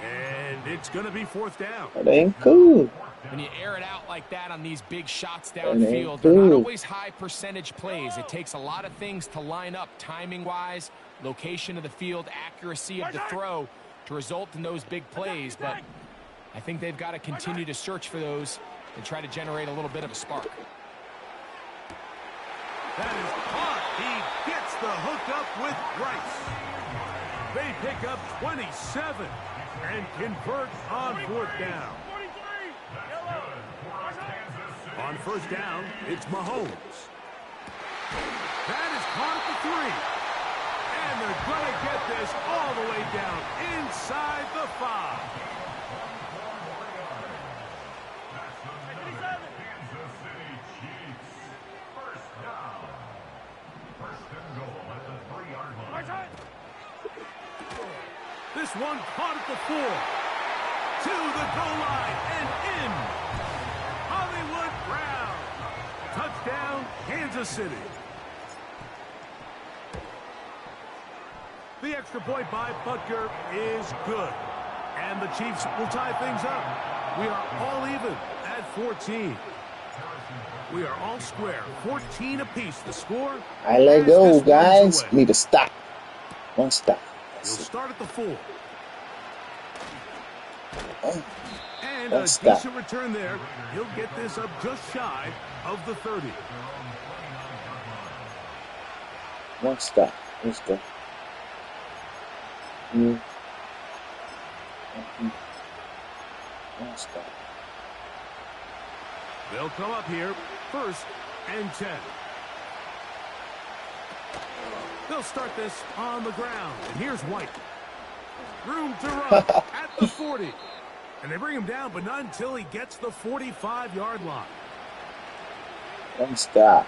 And it's going to be fourth down. That ain't cool. When you air it out like that on these big shots downfield, they're not always high percentage plays. It takes a lot of things to line up timing-wise, location of the field, accuracy of the throw to result in those big plays. But I think they've got to continue to search for those and try to generate a little bit of a spark. That is caught. He gets the hook up with Rice. They pick up 27 and convert on fourth down. On first down, it's Mahomes. That is caught at the 3. And they're going to get this all the way down inside the 5. This one caught at the 4. To the goal line and in. Hollywood Brown. Touchdown, Kansas City. The extra point by Butker is good. And the Chiefs will tie things up. We are all even at 14. We are all square. 14 apiece. The score. I let go, guys. Need to stop. One stop. He'll start at the 4. And Don't a stop. decent return there. He'll get this up just shy of the 30. One stop. Let's go. One stop. They'll come up here. First and 10. They'll start this on the ground. And here's White. Room to run at the 40. And they bring him down, but not until he gets the 45-yard line. One stop.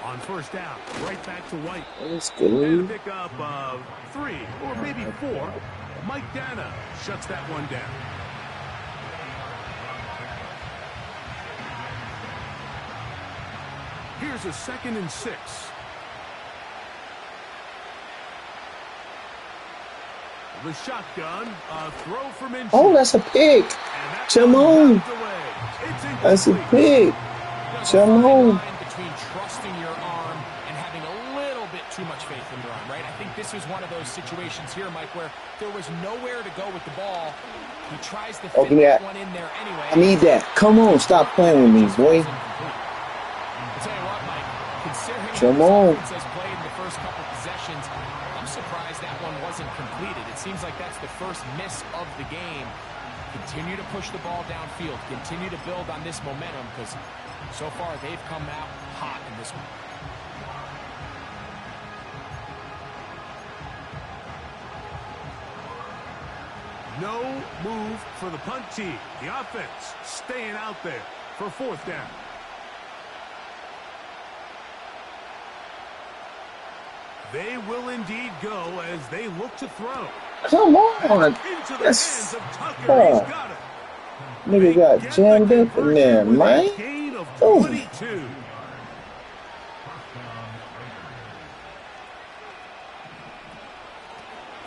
On first down, right back to White. Let's And go. a pick up 3 or maybe 4. Mike Dana shuts that one down. Here's a 2nd and 6. The shotgun, a throw from Minshew. Oh, that's a pick. Come on. That's a pick. Come on. Between trusting your arm and having a little bit too much faith in your arm, right? I think this is one of those situations here, Mike, where there was nowhere to go with the ball. He tries to fit that one in there anyway. I need that. Come on, stop playing with me, boy. I'll tell you what, Mike, considering Come on. the offense has played in the first couple possessions, I'm surprised that one wasn't completed. It seems like that's the first miss of the game. Continue to push the ball downfield. Continue to build on this momentum because so far they've come out hot in this one. No move for the punt team. The offense staying out there for fourth down. They will indeed go as they look to throw. Come on. Into the Yes. hands of Tucker. He's got it. Nigga got jammed up in there, man. Gain of Oh. 22.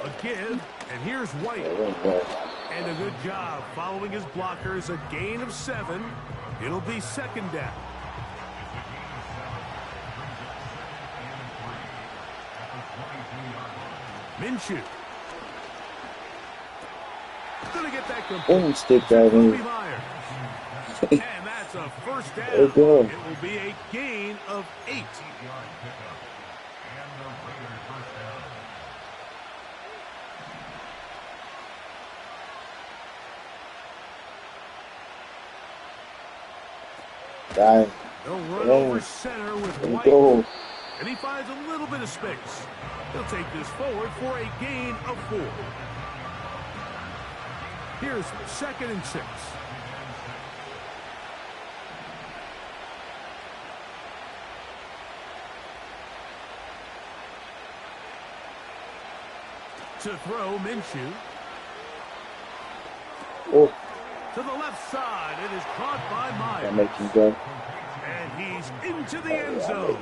A give, and here's White. And a good job following his blockers. A gain of 7. It'll be 2nd down. Minshew. Gonna get that complete. Boom, stick that in. Kobe Myers. And that's a first down. There you go. It will be a gain of 8. Dang. They'll run over center with White. Go. And he finds a little bit of space. He'll take this forward for a gain of 4. Here's 2nd and 6. To throw, Minshew. Oh, To the left side. It is caught by Myers. that makes him go. And he's into the end zone.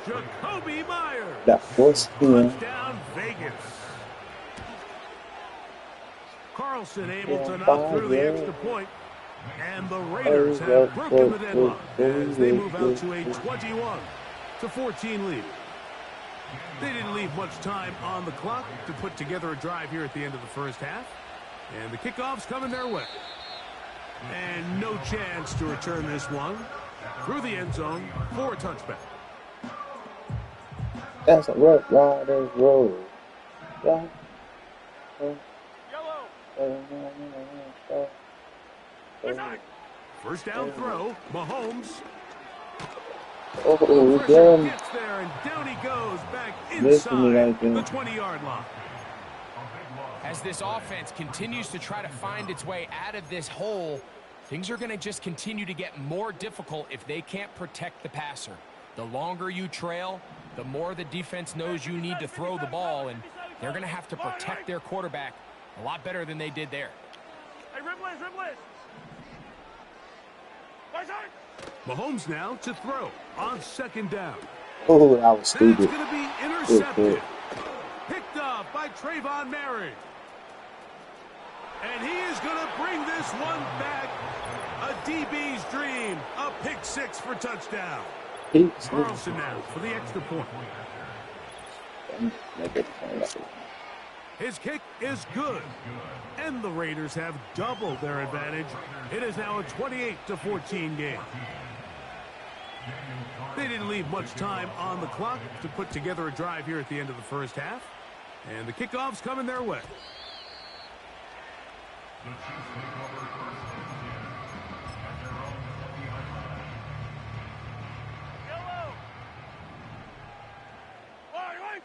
Jacoby Myers. That forced him. Touchdown, Vegas. Carlson able to knock through the extra point. And the Raiders have broken the deadlock as they move out to a 21-14 lead. They didn't leave much time on the clock to put together a drive here at the end of the first half. And the kickoff's coming their way. And no chance to return this one through the end zone for a touchback. That's a Rough Riders road. Yellow. First down throw, Mahomes. Oh, Pressure damn. gets there, and down he goes back inside the 20-yard line. As this offense continues to try to find its way out of this hole, things are going to just continue to get more difficult if they can't protect the passer. The longer you trail, the more the defense knows you need to throw the ball, and they're going to have to protect their quarterback a lot better than they did there. Hey, Ripley's. Mahomes now to throw on 2nd down. Oh, that was That's stupid. going to be intercepted. Picked off by Trayvon Merritt. And he is going to bring this one back. A DB's dream. A pick 6 for touchdown. Carlson now for the extra point. His kick is good. And the Raiders have doubled their advantage. It is now a 28-14 game. They didn't leave much time on the clock to put together a drive here at the end of the first half. And the kickoff's coming their way. Yellow. Right.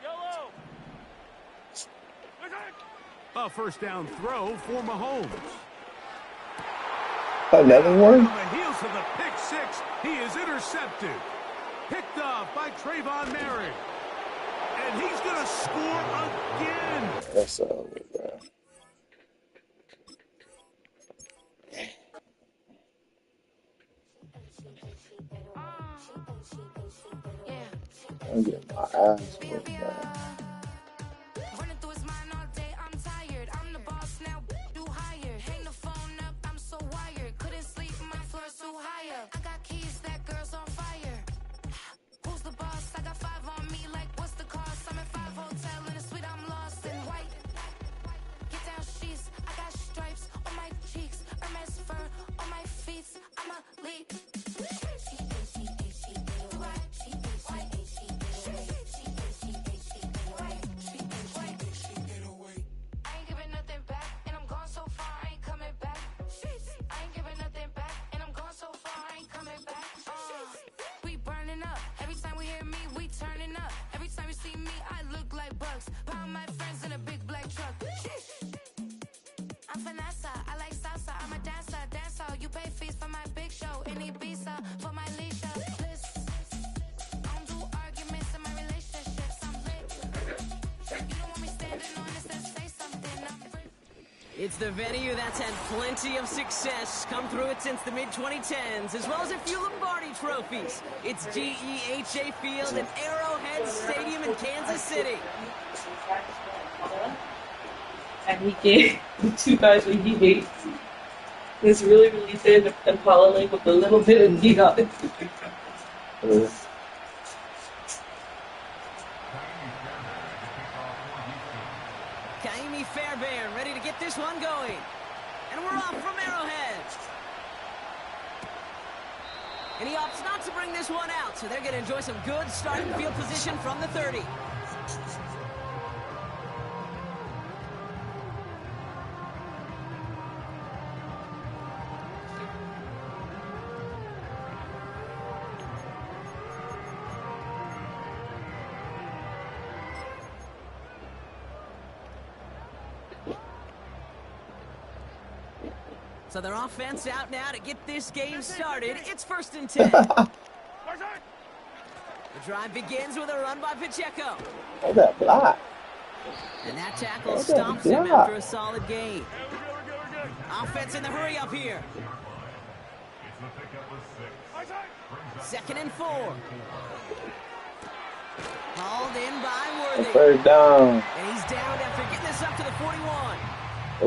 Yellow. A first down throw for Mahomes. Another one? On the heels of the pick 6, he is intercepted. Picked off by Trayvon Merritt. And he's going to score again. That's over, bro. I'm getting my eyes closed, bro. Running through his mind all day, I'm tired. I'm the boss now, do higher. Hang the phone up, I'm so wired. Couldn't sleep, my floor's too higher. I got keys, that girl's on fire. Who's the boss? I got 5 on me, like what's the cost? I'm at 5 hotel in a suite, I'm lost in white. Get down sheets, I got stripes on my cheeks. Hermes fur on my feet, I'm a lead. Pound my friends in a big black truck. I'm Vanessa, I like salsa. I'm a dancer. You pay fees for my big show. Any visa for my leisure. I don't do arguments in my relationships. I'm lit. You don't want me standing on this, then say something. I'm free. It's the venue that's had plenty of success, come through it since the mid-2010s, as well as a few Lombardi trophies. It's GEHA Field at Arrowhead Stadium in Kansas City. And he gave the 2 guys that he hates. It's really, really thin and poly with a little bit of meat on it. Kaimi Fairbairn ready to get this one going. And we're off from Arrowhead. And he opts not to bring this one out, so they're going to enjoy some good starting field position from the 30. So their offense out now to get this game started. It's 1st and 10. The drive begins with a run by Pacheco. Oh, that block. And that tackle stops him after a solid gain. Offense in the hurry up here. 2nd and 4. Hauled in by Worthy. 3rd down. And he's down after getting this up to the 41.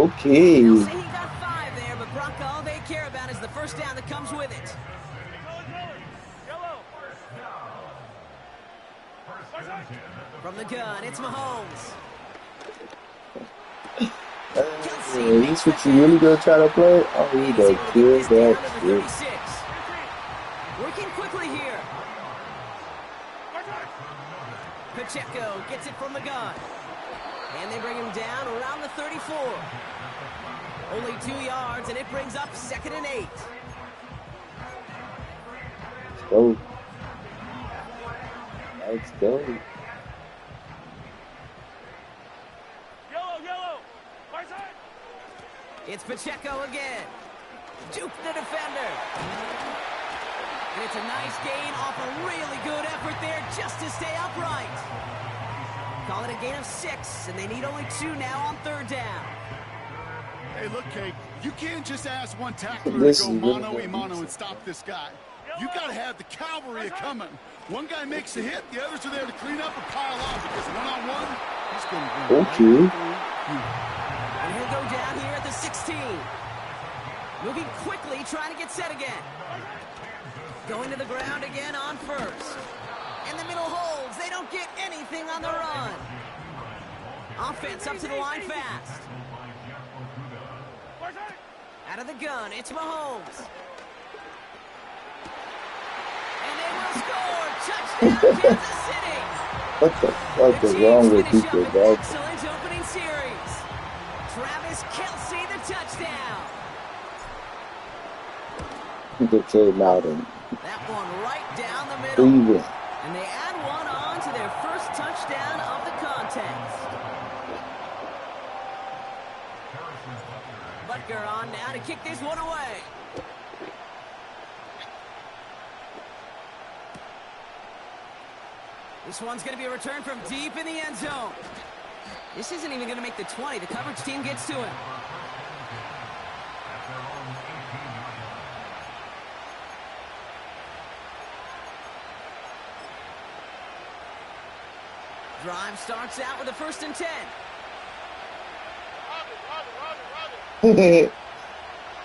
Okay. They'll say he got 5 there, but Bronco, all they care about is the 1st down that comes with it. From the gun, it's Mahomes. Is this what you really gonna try to play? Oh, you go kill that shit. Working quickly here. Pacheco gets it from the gun. And they bring him down around the 34. Only 2 yards, and it brings up 2nd and 8. Let's go. Let's go. It's Pacheco again. Duke the defender. And it's a nice gain off a really good effort there just to stay upright. Call it a gain of 6, and they need only 2 now on 3rd down. Hey, look, Kate, you can't just ask one tackler to go mano-a-mano and stop this guy. You got to have the cavalry coming. One guy makes a hit, the others are there to clean up and pile on, because one-on-one, he's going to run right through you. And he'll go down here at the 16. Moving quickly, trying to get set again. Going to the ground again on 1st. And the middle holds. They don't get anything on the run. Offense up to the line fast. Out of the gun, it's Mahomes. And they will score. Touchdown, Kansas City. What the fuck is wrong with people, bro? Excellent opening series. Travis Kelce, the touchdown. People came out and that one right down the middle. Cleveland. And they add one on to their first touchdown of the contest. Butker on now to kick this one away. This one's going to be a return from deep in the end zone. This isn't even going to make the 20. The coverage team gets to him. Drive starts out with a 1st and 10.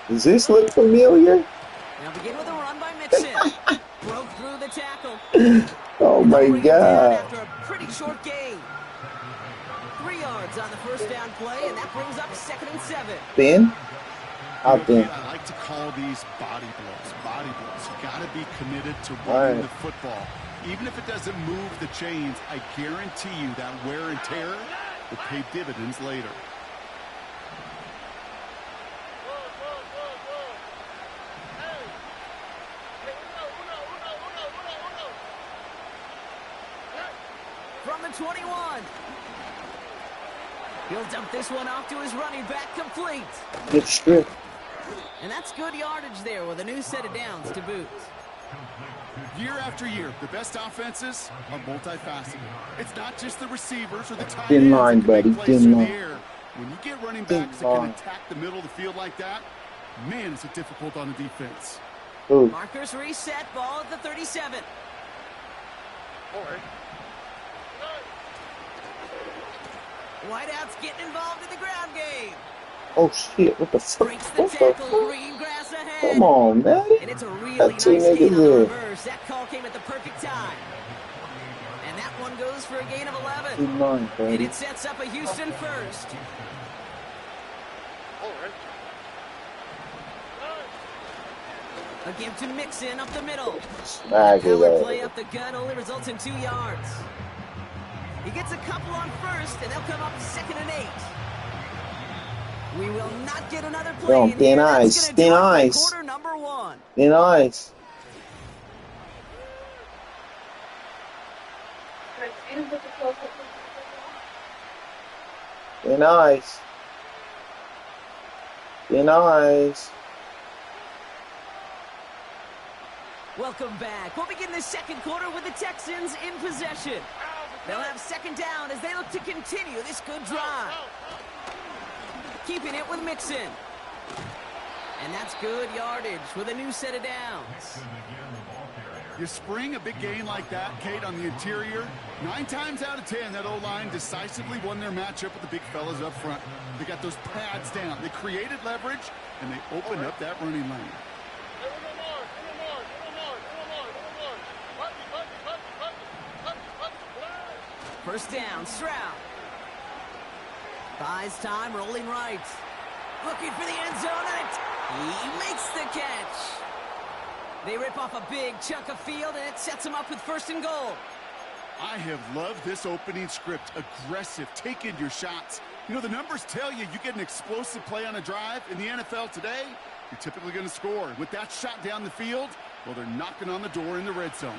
Does this look familiar? Now begin with a run by Mixon. Broke through the tackle. Oh my God. After a pretty short gain. 3 yards on the 1st down play, and that brings up 2nd and 7. Ben? Out there. I like to call these body blows. Body blows. You got to be committed to running the football. Even if it doesn't move the chains, I guarantee you that wear and tear will pay dividends later. From the 21. He'll dump this one off to his running back, complete. Good strip. And that's good yardage there with a new set of downs to boot. Year after year, the best offenses are multifaceted. It's not just the receivers or the tight Thin ends line, that can buddy. make plays Thin through line. the air. When you get running backs that can attack the middle of the field like that, man, is it difficult on the defense. Ooh. Markers reset, ball at the 37. Whiteout's getting involved in the ground game. Oh shit, what the fuck? Breaks the What the tackle, fuck? green grass ahead. Come on, man. And it's a really nice Two gain niggas on the there. reverse. That call came at the perfect time. And that one goes for a gain of 11. Thin line, And buddy. it sets up a Houston first. A give to Mixon up the middle. Snag it Power out. play up the gut only results in 2 yards. He gets a couple on 1st, and they'll come up 2nd and 8. We will not get another play Yo, in thin here. That's ice, gonna thin do it for ice. quarter number 1. Thin ice. Thin ice. Be nice. Welcome back. We'll begin the second quarter with the Texans in possession. They'll have second down as they look to continue this good drive. Keeping it with Mixon. And that's good yardage with a new set of downs. You spring a big gain like that, Kate, on the interior. 9 times out of 10, that O-line decisively won their matchup with the big fellas up front. They got those pads down. They created leverage, and they opened up that running lane. First down, Stroud. Buys time, rolling right. Looking for the end zone, and he makes the catch. They rip off a big chunk of field, and it sets them up with first and goal. I have loved this opening script. Aggressive, taking your shots. You know, the numbers tell you get an explosive play on a drive. In the NFL today, you're typically going to score. With that shot down the field, well, they're knocking on the door in the red zone.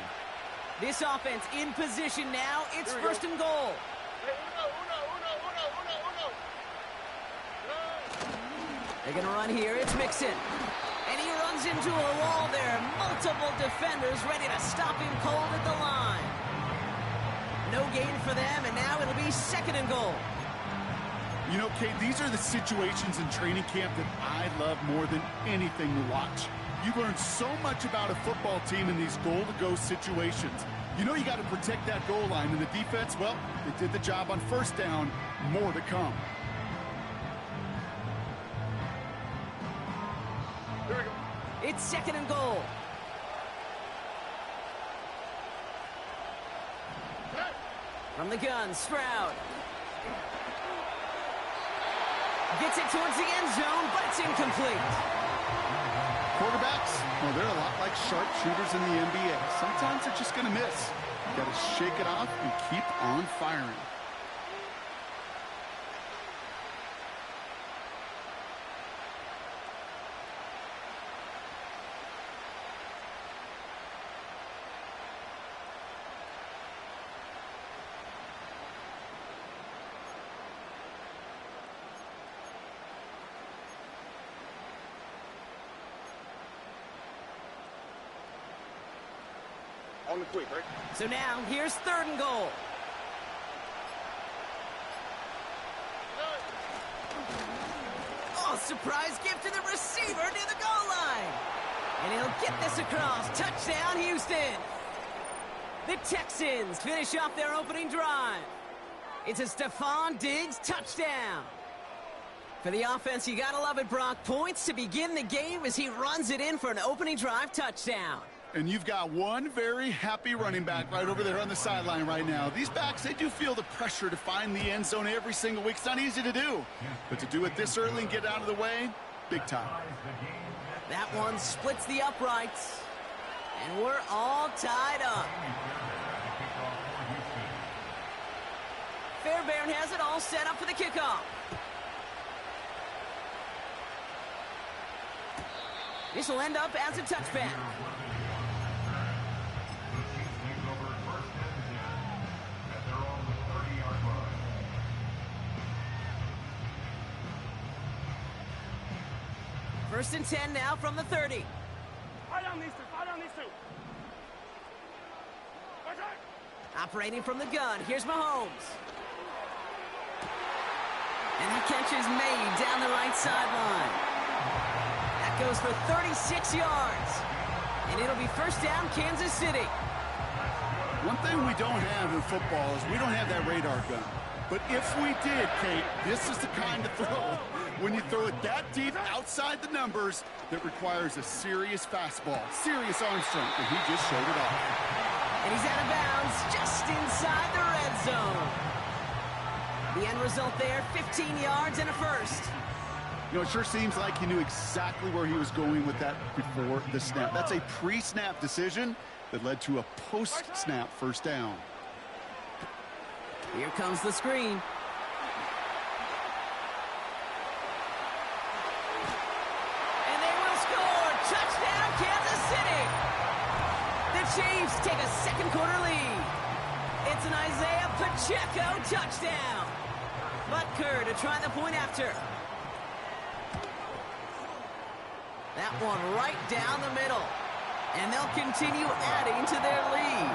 This offense in position now. It's first and goal. They're going to run here. It's Mixon. And he runs into a wall there. Multiple defenders ready to stop him cold at the line. No gain for them, and now it'll be second and goal. You know, Kate, these are the situations in training camp that I love more than anything to watch. You learn so much about a football team in these goal-to-go situations. You know you got to protect that goal line, and the defense, well, they did the job on first down. More to come. Here we go. It's second and goal. From the gun, Stroud. Gets it towards the end zone, but it's incomplete. Quarterbacks, well, they're a lot like sharpshooters in the NBA. Sometimes they're just going to miss. You got to shake it off and keep on firing. On the quick, right? So now, here's third and goal. Oh, surprise gift to the receiver near the goal line. And he'll get this across. Touchdown, Houston. The Texans finish off their opening drive. It's a Stephon Diggs touchdown. For the offense, you gotta love it, Brock. Points to begin the game as he runs it in for an opening drive touchdown. And you've got one very happy running back right over there on the sideline right now. These backs, they do feel the pressure to find the end zone every single week. It's not easy to do. But to do it this early and get out of the way, big time. That one splits the uprights. And we're all tied up. Fairbairn has it all set up for the kickoff. This will end up as a touchback. First and 10 now from the 30. Fire down these two. Fire down these two. Operating from the gun. Here's Mahomes. And the catch is made down the right sideline. That goes for 36 yards. And it'll be first down, Kansas City. One thing we don't have in football is we don't have that radar gun. But if we did, Kate, this is the kind of throw, when you throw it that deep outside the numbers, that requires a serious fastball, serious arm strength, and he just showed it off. And he's out of bounds just inside the red zone. The end result there, 15 yards and a first. You know, it sure seems like he knew exactly where he was going with that before the snap. That's a pre-snap decision that led to a post-snap first down. Here comes the screen. And they will score. Touchdown, Kansas City. The Chiefs take a second quarter lead. It's an Isaiah Pacheco touchdown. Butker to try the point after. That one right down the middle. And they'll continue adding to their lead.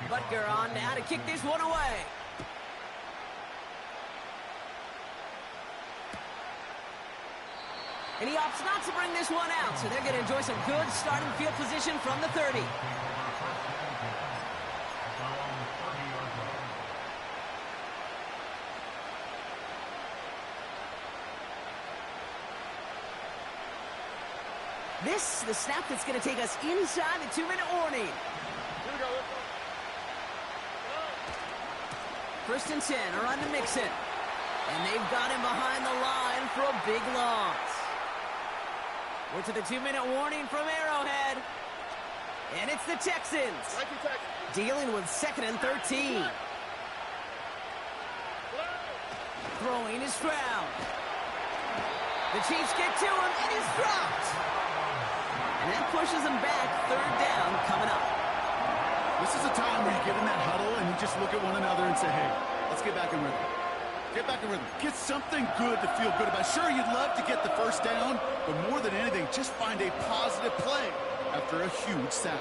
Butker on now to kick this one away. And he opts not to bring this one out, so they're going to enjoy some good starting field position from the 30. This is the snap that's going to take us inside the 2-minute warning. Here we go. First and 10, are on to Mixon. And they've got him behind the line for a big loss. We're to the 2-minute warning from Arrowhead. And it's the Texans. Dealing with 2nd and 13. Throwing is Stroud. The Chiefs get to him, and he's dropped. And that pushes him back. 3rd down coming up. This is a time where you get in that huddle and you just look at one another and say, hey, let's get back in rhythm. Get back in rhythm. Get something good to feel good about. Sure, you'd love to get the first down, but more than anything, just find a positive play after a huge sack.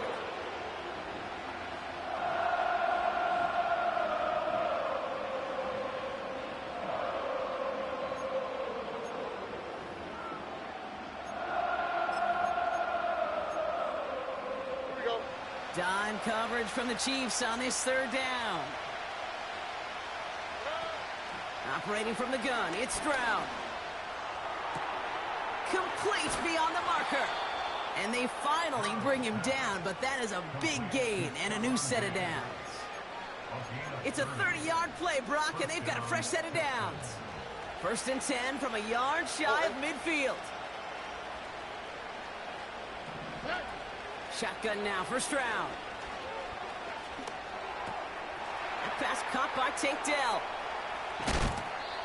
Dime coverage from the Chiefs on this 3rd down. Operating from the gun, it's Stroud. Complete beyond the marker. And they finally bring him down, but that is a big gain and a new set of downs. It's a 30-yard play, Brock, and they've got a fresh set of downs. 1st and 10 from a yard shy of midfield. Shotgun now for Stroud. That pass caught by Tank Dell.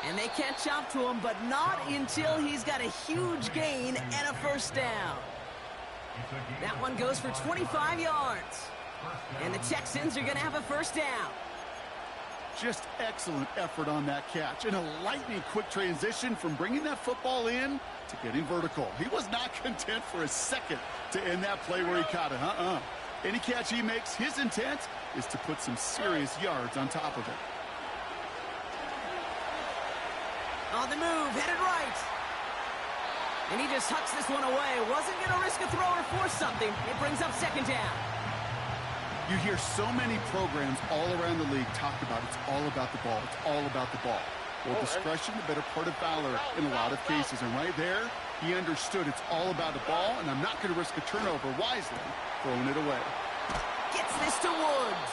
And they catch up to him, but not until he's got a huge gain and a 1st down. That one goes for 25 yards. And the Texans are going to have a 1st down. Just excellent effort on that catch. And a lightning quick transition from bringing that football in to getting vertical. He was not content for a second to end that play where he caught it. Any catch he makes, his intent is to put some serious yards on top of it. On the move, headed right. And he just hucks this one away. Wasn't going to risk a throw or force something. It brings up 2nd down. You hear so many programs all around the league talk about it's all about the ball. It's all about the ball. Well, discretion, the better part of valor in a lot of cases. And right there, he understood it's all about the ball, and I'm not going to risk a turnover wisely, throwing it away. Gets this to Woods.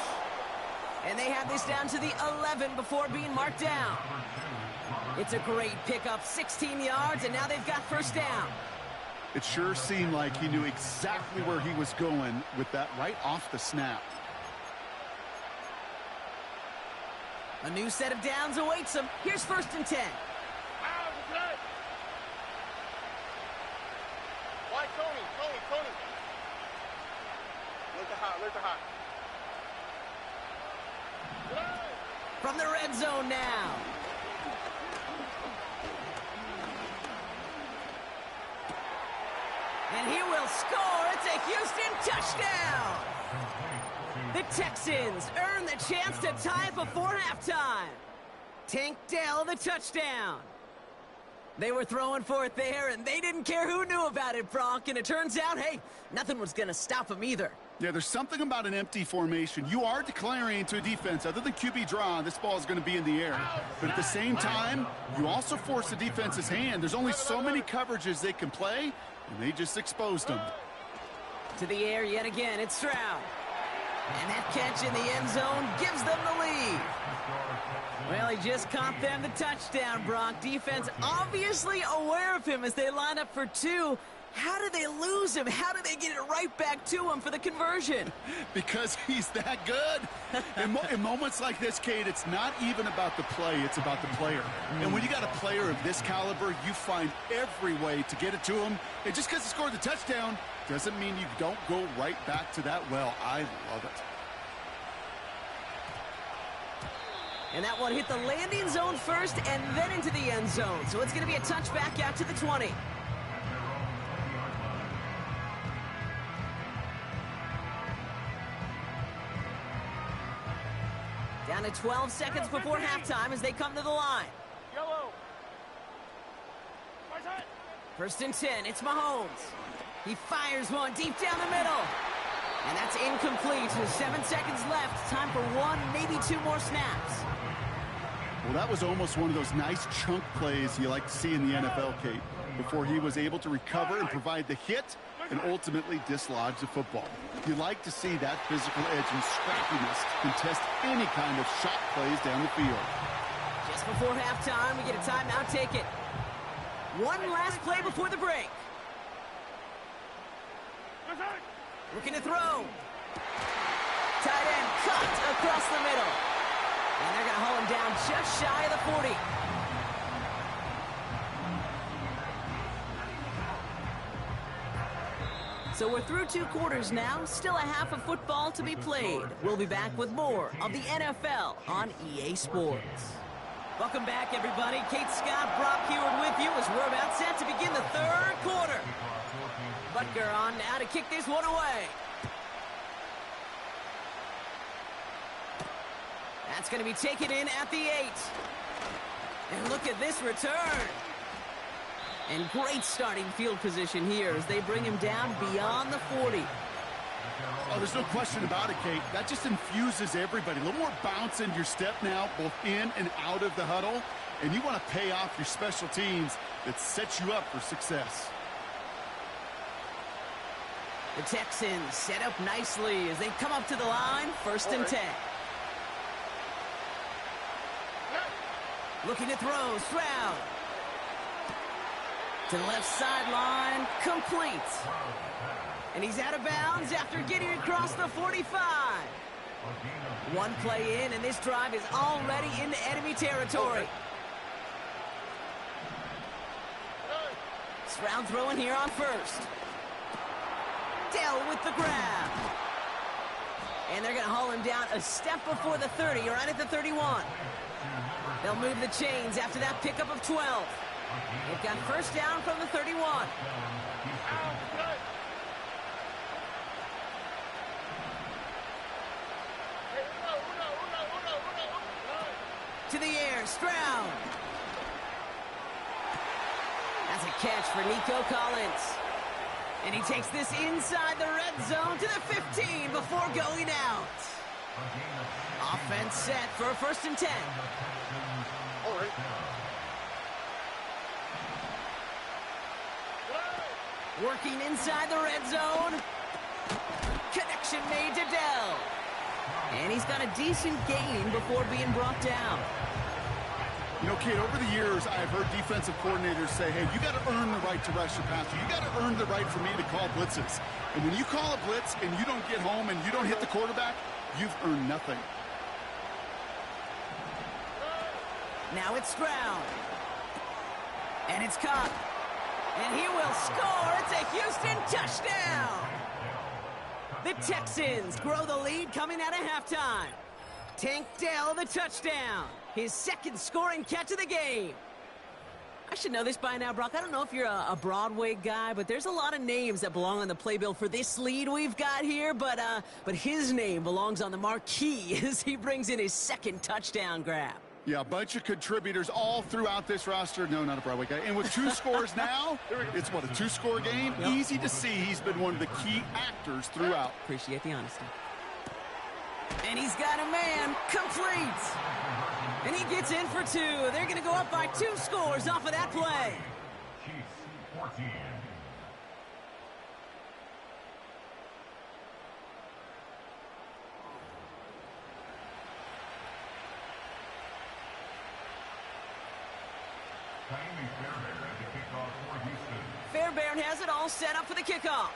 And they have this down to the 11 before being marked down. It's a great pickup, 16 yards, and now they've got 1st down. It sure seemed like he knew exactly where he was going with that right off the snap. A new set of downs awaits him. Here's 1st and 10. Why Tony? Look at hot. From the red zone now. And he will score. It's a Houston touchdown. The Texans earn the chance to tie before halftime. Tank Dell, the touchdown. They were throwing for it there, and they didn't care who knew about it, Brock. And it turns out, hey, nothing was going to stop them either. Yeah, there's something about an empty formation. You are declaring to a defense, other than QB draw, this ball is going to be in the air. But at the same time, you also force the defense's hand. There's only so many coverages they can play, and they just exposed them. To the air yet again, it's Stroud. And that catch in the end zone gives them the lead. Well, he just caught them the touchdown, Brock. Defense obviously aware of him as they line up for 2. How do they lose him? How do they get it right back to him for the conversion? Because he's that good. In moments like this, Kate, it's not even about the play, it's about the player. And when you got a player of this caliber, you find every way to get it to him. And just because he scored the touchdown doesn't mean you don't go right back to that well. I love it. And that one hit the landing zone first and then into the end zone. So it's going to be a touchback out to the 20. Down to 12 seconds before halftime as they come to the line. Yellow. 1st and 10, it's Mahomes. He fires one deep down the middle. And that's incomplete. 7 seconds left. Time for one, maybe two more snaps. Well, that was almost one of those nice chunk plays you like to see in the NFL, Kate, before he was able to recover and provide the hit and ultimately dislodge the football. You like to see that physical edge and scrappiness contest any kind of shot plays down the field. Just before halftime, we get a timeout. Take it. One last play before the break. Looking to throw. Tight end cut across the middle. And they're going to haul him down just shy of the 40. So we're through 2 quarters now. Still a half of football to be played. We'll be back with more of the NFL on EA Sports. Welcome back, everybody. Kate Scott, Brock Heward with you as we're about set to begin the 3rd quarter. Butker on now to kick this one away. That's going to be taken in at the 8. And look at this return. And great starting field position here as they bring him down beyond the 40. Oh, there's no question about it, Kate. That just infuses everybody. A little more bounce in your step now, both in and out of the huddle. And you want to pay off your special teams that sets you up for success. The Texans set up nicely as they come up to the line. 1st and 10. Looking to throw, Stroud. To the left sideline, complete. And he's out of bounds after getting across the 45. One play in, and this drive is already into enemy territory. Stroud throwing here on 1st. Dell with the grab. And they're going to haul him down a step before the 30, right at the 31. They'll move the chains after that pickup of 12. They've got 1st down from the 31. To the air, Stroud. That's a catch for Nico Collins. And he takes this inside the red zone to the 15 before going out. Offense set for a 1st and 10. All right. Working inside the red zone. Connection made to Dell. And he's got a decent gain before being brought down. You know, Kate, over the years, I've heard defensive coordinators say, hey, you got to earn the right to rush your passer. You got to earn the right for me to call blitzes. And when you call a blitz and you don't get home and you don't hit the quarterback, you've earned nothing. Now it's Stroud. And it's caught. And he will score. It's a Houston touchdown. The Texans grow the lead coming out of halftime. Tank Dell the touchdown. His 2nd scoring catch of the game. I should know this by now, Brock. I don't know if you're a Broadway guy, but there's a lot of names that belong on the playbill for this lead we've got here. But his name belongs on the marquee as he brings in his 2nd touchdown grab. Yeah, a bunch of contributors all throughout this roster. No, not a Broadway guy. And with 2 scores now, it's what, a 2-score game? Yep. Easy to see he's been one of the key actors throughout. Appreciate the honesty. And he's got a man, complete. And he gets in for 2. They're going to go up by 2 scores off of that play. Chiefs 14. Fairbairn has it all set up for the kickoff.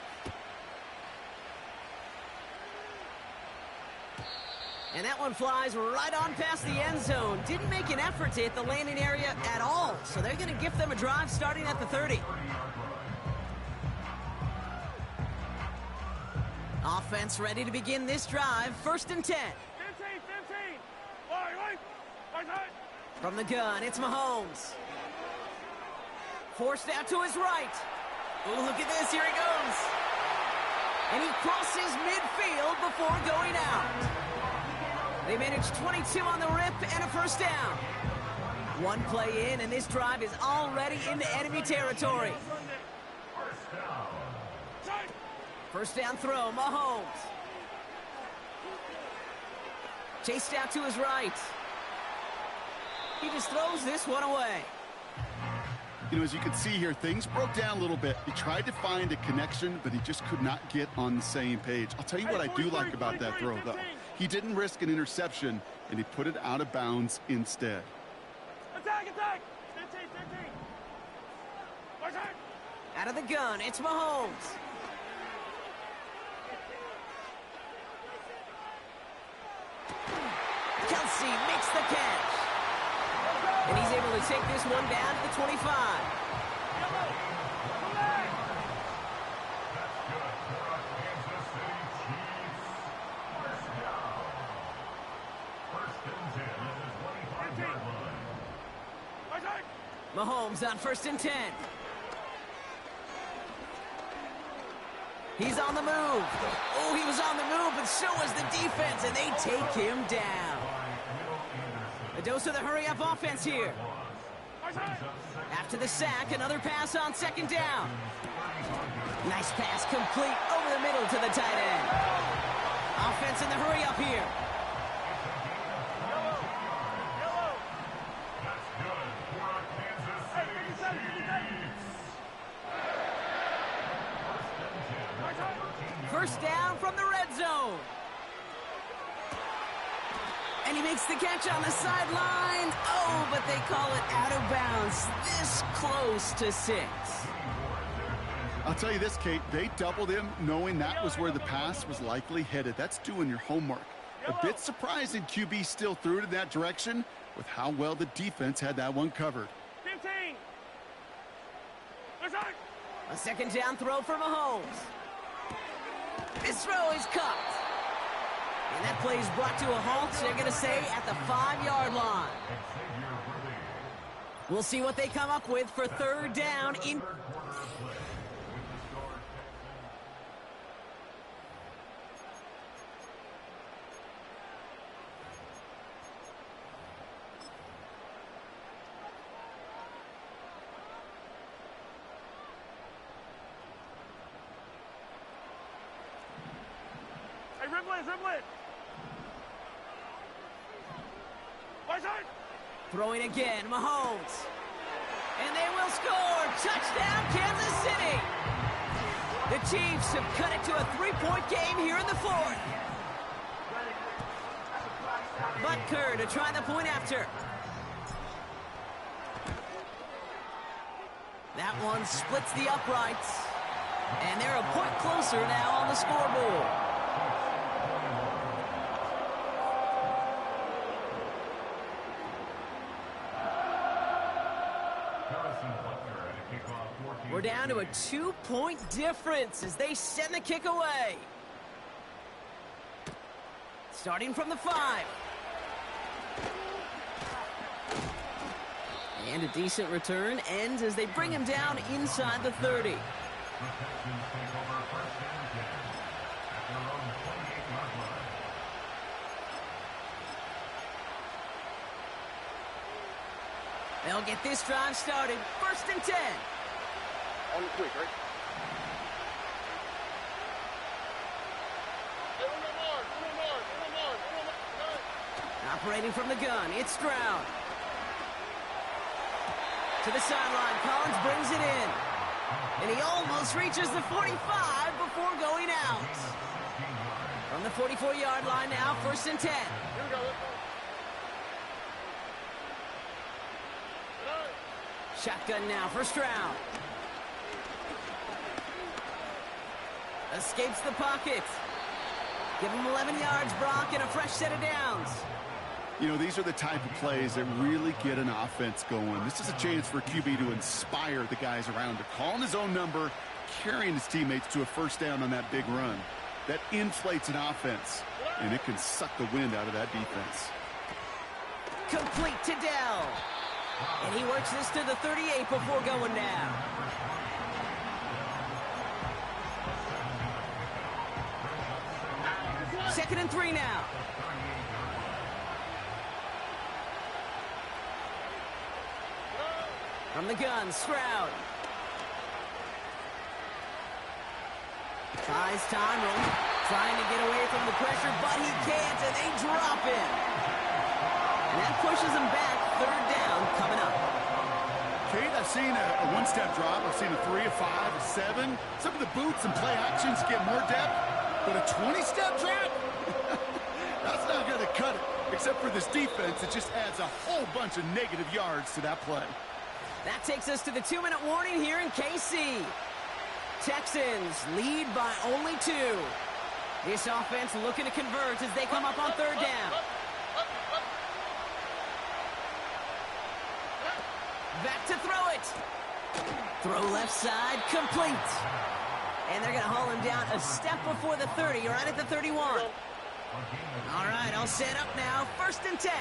And that one flies right on past the end zone. Didn't make an effort to hit the landing area at all. So they're going to gift them a drive starting at the 30. Offense ready to begin this drive. 1st and 10. 15. Wait. From the gun, it's Mahomes. Forced out to his right. Oh, look at this. Here he goes. And he crosses midfield before going out. They managed 22 on the rip and a first down. One play in, and this drive is already into enemy territory. First down throw, Mahomes. Chased out to his right. He just throws this one away. You know, as you can see here, things broke down a little bit. He tried to find a connection, but he just could not get on the same page. I'll tell you what I do like about that throw, though. He didn't risk an interception, and he put it out of bounds instead. Attack, attack! 15, 15. Out of the gun, it's Mahomes. Kelsey makes the catch. And he's able to take this one down to the 25. Mahomes on 1st and 10. He's on the move. Oh, he was on the move, but so was the defense, and they take him down. A dose of the hurry-up offense here. After the sack, another pass on 2nd down. Nice pass complete over the middle to the tight end. Offense in the hurry-up here. First down from the red zone. And he makes the catch on the sideline. Oh, but they call it out of bounds. This close to 6. I'll tell you this, Kate. They doubled him knowing that was where the pass was likely headed. That's doing your homework. A bit surprising QB still threw it in that direction with how well the defense had that one covered. 15. A 2nd down throw for Mahomes. This throw is caught. And that play is brought to a halt, so they're going to say at the 5-yard line. We'll see what they come up with for 3rd down in... Hey, dribble it, dribble it. Throwing again, Mahomes. And they will score. Touchdown, Kansas City. The Chiefs have cut it to a 3-point game here in the 4th. Butker to try the point after. That one splits the uprights. And they're a point closer now on the scoreboard. We're down to a 2-point difference as they send the kick away. Starting from the 5. And a decent return ends as they bring him down inside the 30. They'll get this drive started. 1st and 10. On the quick, right? Operating from the gun, it's Stroud. To the sideline, Collins brings it in. And he almost reaches the 45 before going out. From the 44-yard line now, 1st and 10. Here we go, let's go. Shotgun now for Stroud. Escapes the pocket. Give him 11 yards, Brock, and a fresh set of downs. You know, these are the type of plays that really get an offense going. This is a chance for QB to inspire the guys around him. Calling his own number, carrying his teammates to a 1st down on that big run. That inflates an offense, and it can suck the wind out of that defense. complete to Dell. And he works this to the 38 before going down. Second and 3 now. From the gun, Stroud. Tries time, trying to get away from the pressure, but he can't, and they drop him. And that pushes him back. Third down coming up. Kate, I've seen a one-step drop. I've seen a 3, a 5, a 7. Some of the boots and play actions get more depth, but a 20-step drop? That's not going to cut it. Except for this defense, it just adds a whole bunch of negative yards to that play. That takes us to the 2-minute warning here in KC. Texans lead by only 2. This offense looking to convert as they come up on third down. Back to throw it. Throw left side, complete. And they're going to haul him down a step before the 30, right at the 31. All right, all set up now. First and 10.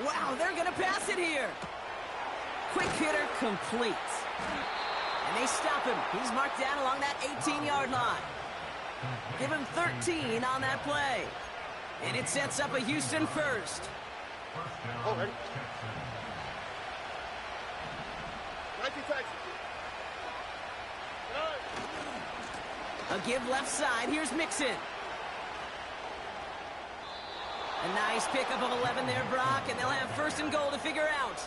Wow, they're going to pass it here. Quick hitter complete. And they stop him. He's marked down along that 18-yard line. Give him 13 on that play. And it sets up a Houston first. Already. A give left side. Here's Mixon. A nice pickup of 11 there, Brock, and they'll have first and goal to figure out.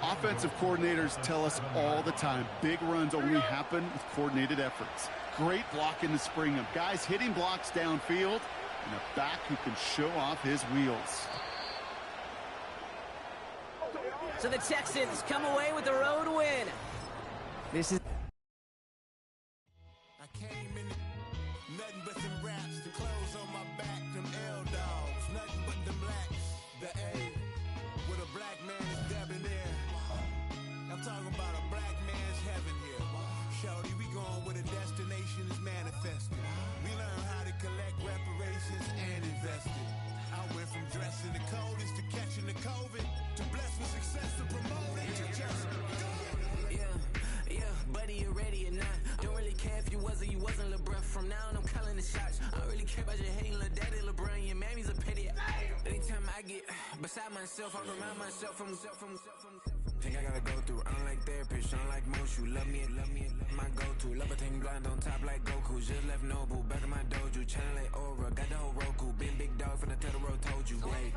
Offensive coordinators tell us all the time, big runs only happen with coordinated efforts. Great block in the spring of guys hitting blocks downfield and a back who can show off his wheels. So the Texans come away with the road win. This is... I came in nothing but them raps, the clothes on my back, them L-dogs, nothing but them blacks, the A, with a black man is dabbing there. I'm talking about a black man's heaven here. Shorty, we going where the destination is manifested. We learn how to collect reparations and invest it. I went from dressing the coldest to catching the COVID, to blessed with success to promote it to just do it. Yeah, buddy, you ready or not? Don't really care if you was or you wasn't LeBron. From now on, I'm calling the shots. I don't really care about your hating little daddy LeBron. Your mammy's a pity. Anytime I get beside myself, I remind myself from think I gotta go through. I don't like therapists, I don't like most. You love me, my go-to. Love a thing blind on top like Goku. Just left Noble, back in my dojo. Channel like Aura, got the whole Roku. Been big dog from the Telltale told you. Wait,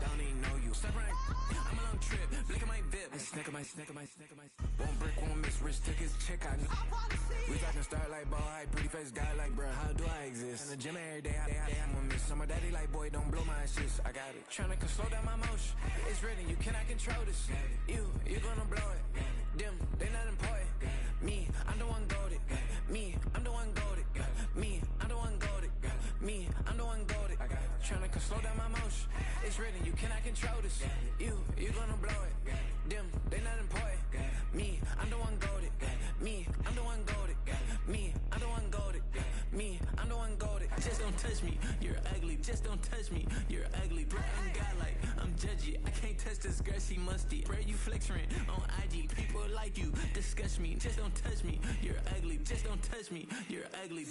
don't even know you. Step right, I'm a long trip. Blink of my VIP. Snack of my. One brick, one miss. Rich took his check out. We talking start like ball high, pretty face guy like bruh. How do I exist? In the gym every day, I'm gonna miss. So my daddy like boy, don't blow my assist. I got it. Tryna slow down my motion. It's written, you cannot control this. You gonna blow it. Them, they not important. Me, I'm the one goated. Me, I'm the one goated. Me, I'm the one goated. Me, I'm the one goated. Tryna slow down my motion. It's written, you cannot control this. You gonna blow it. Them, they not important. Me, I'm the one goated. Me, I'm the one goated. Me, I'm the one goated. Me, I'm the one goated. Just don't touch me, you're ugly. Just don't touch me, you're ugly. Bro, I'm godlike, I'm judgy. I can't touch this girl, she musty. Bro, you flexing on IG. People like you disgust me. Just don't touch me, you're ugly. Just don't touch me, you're ugly.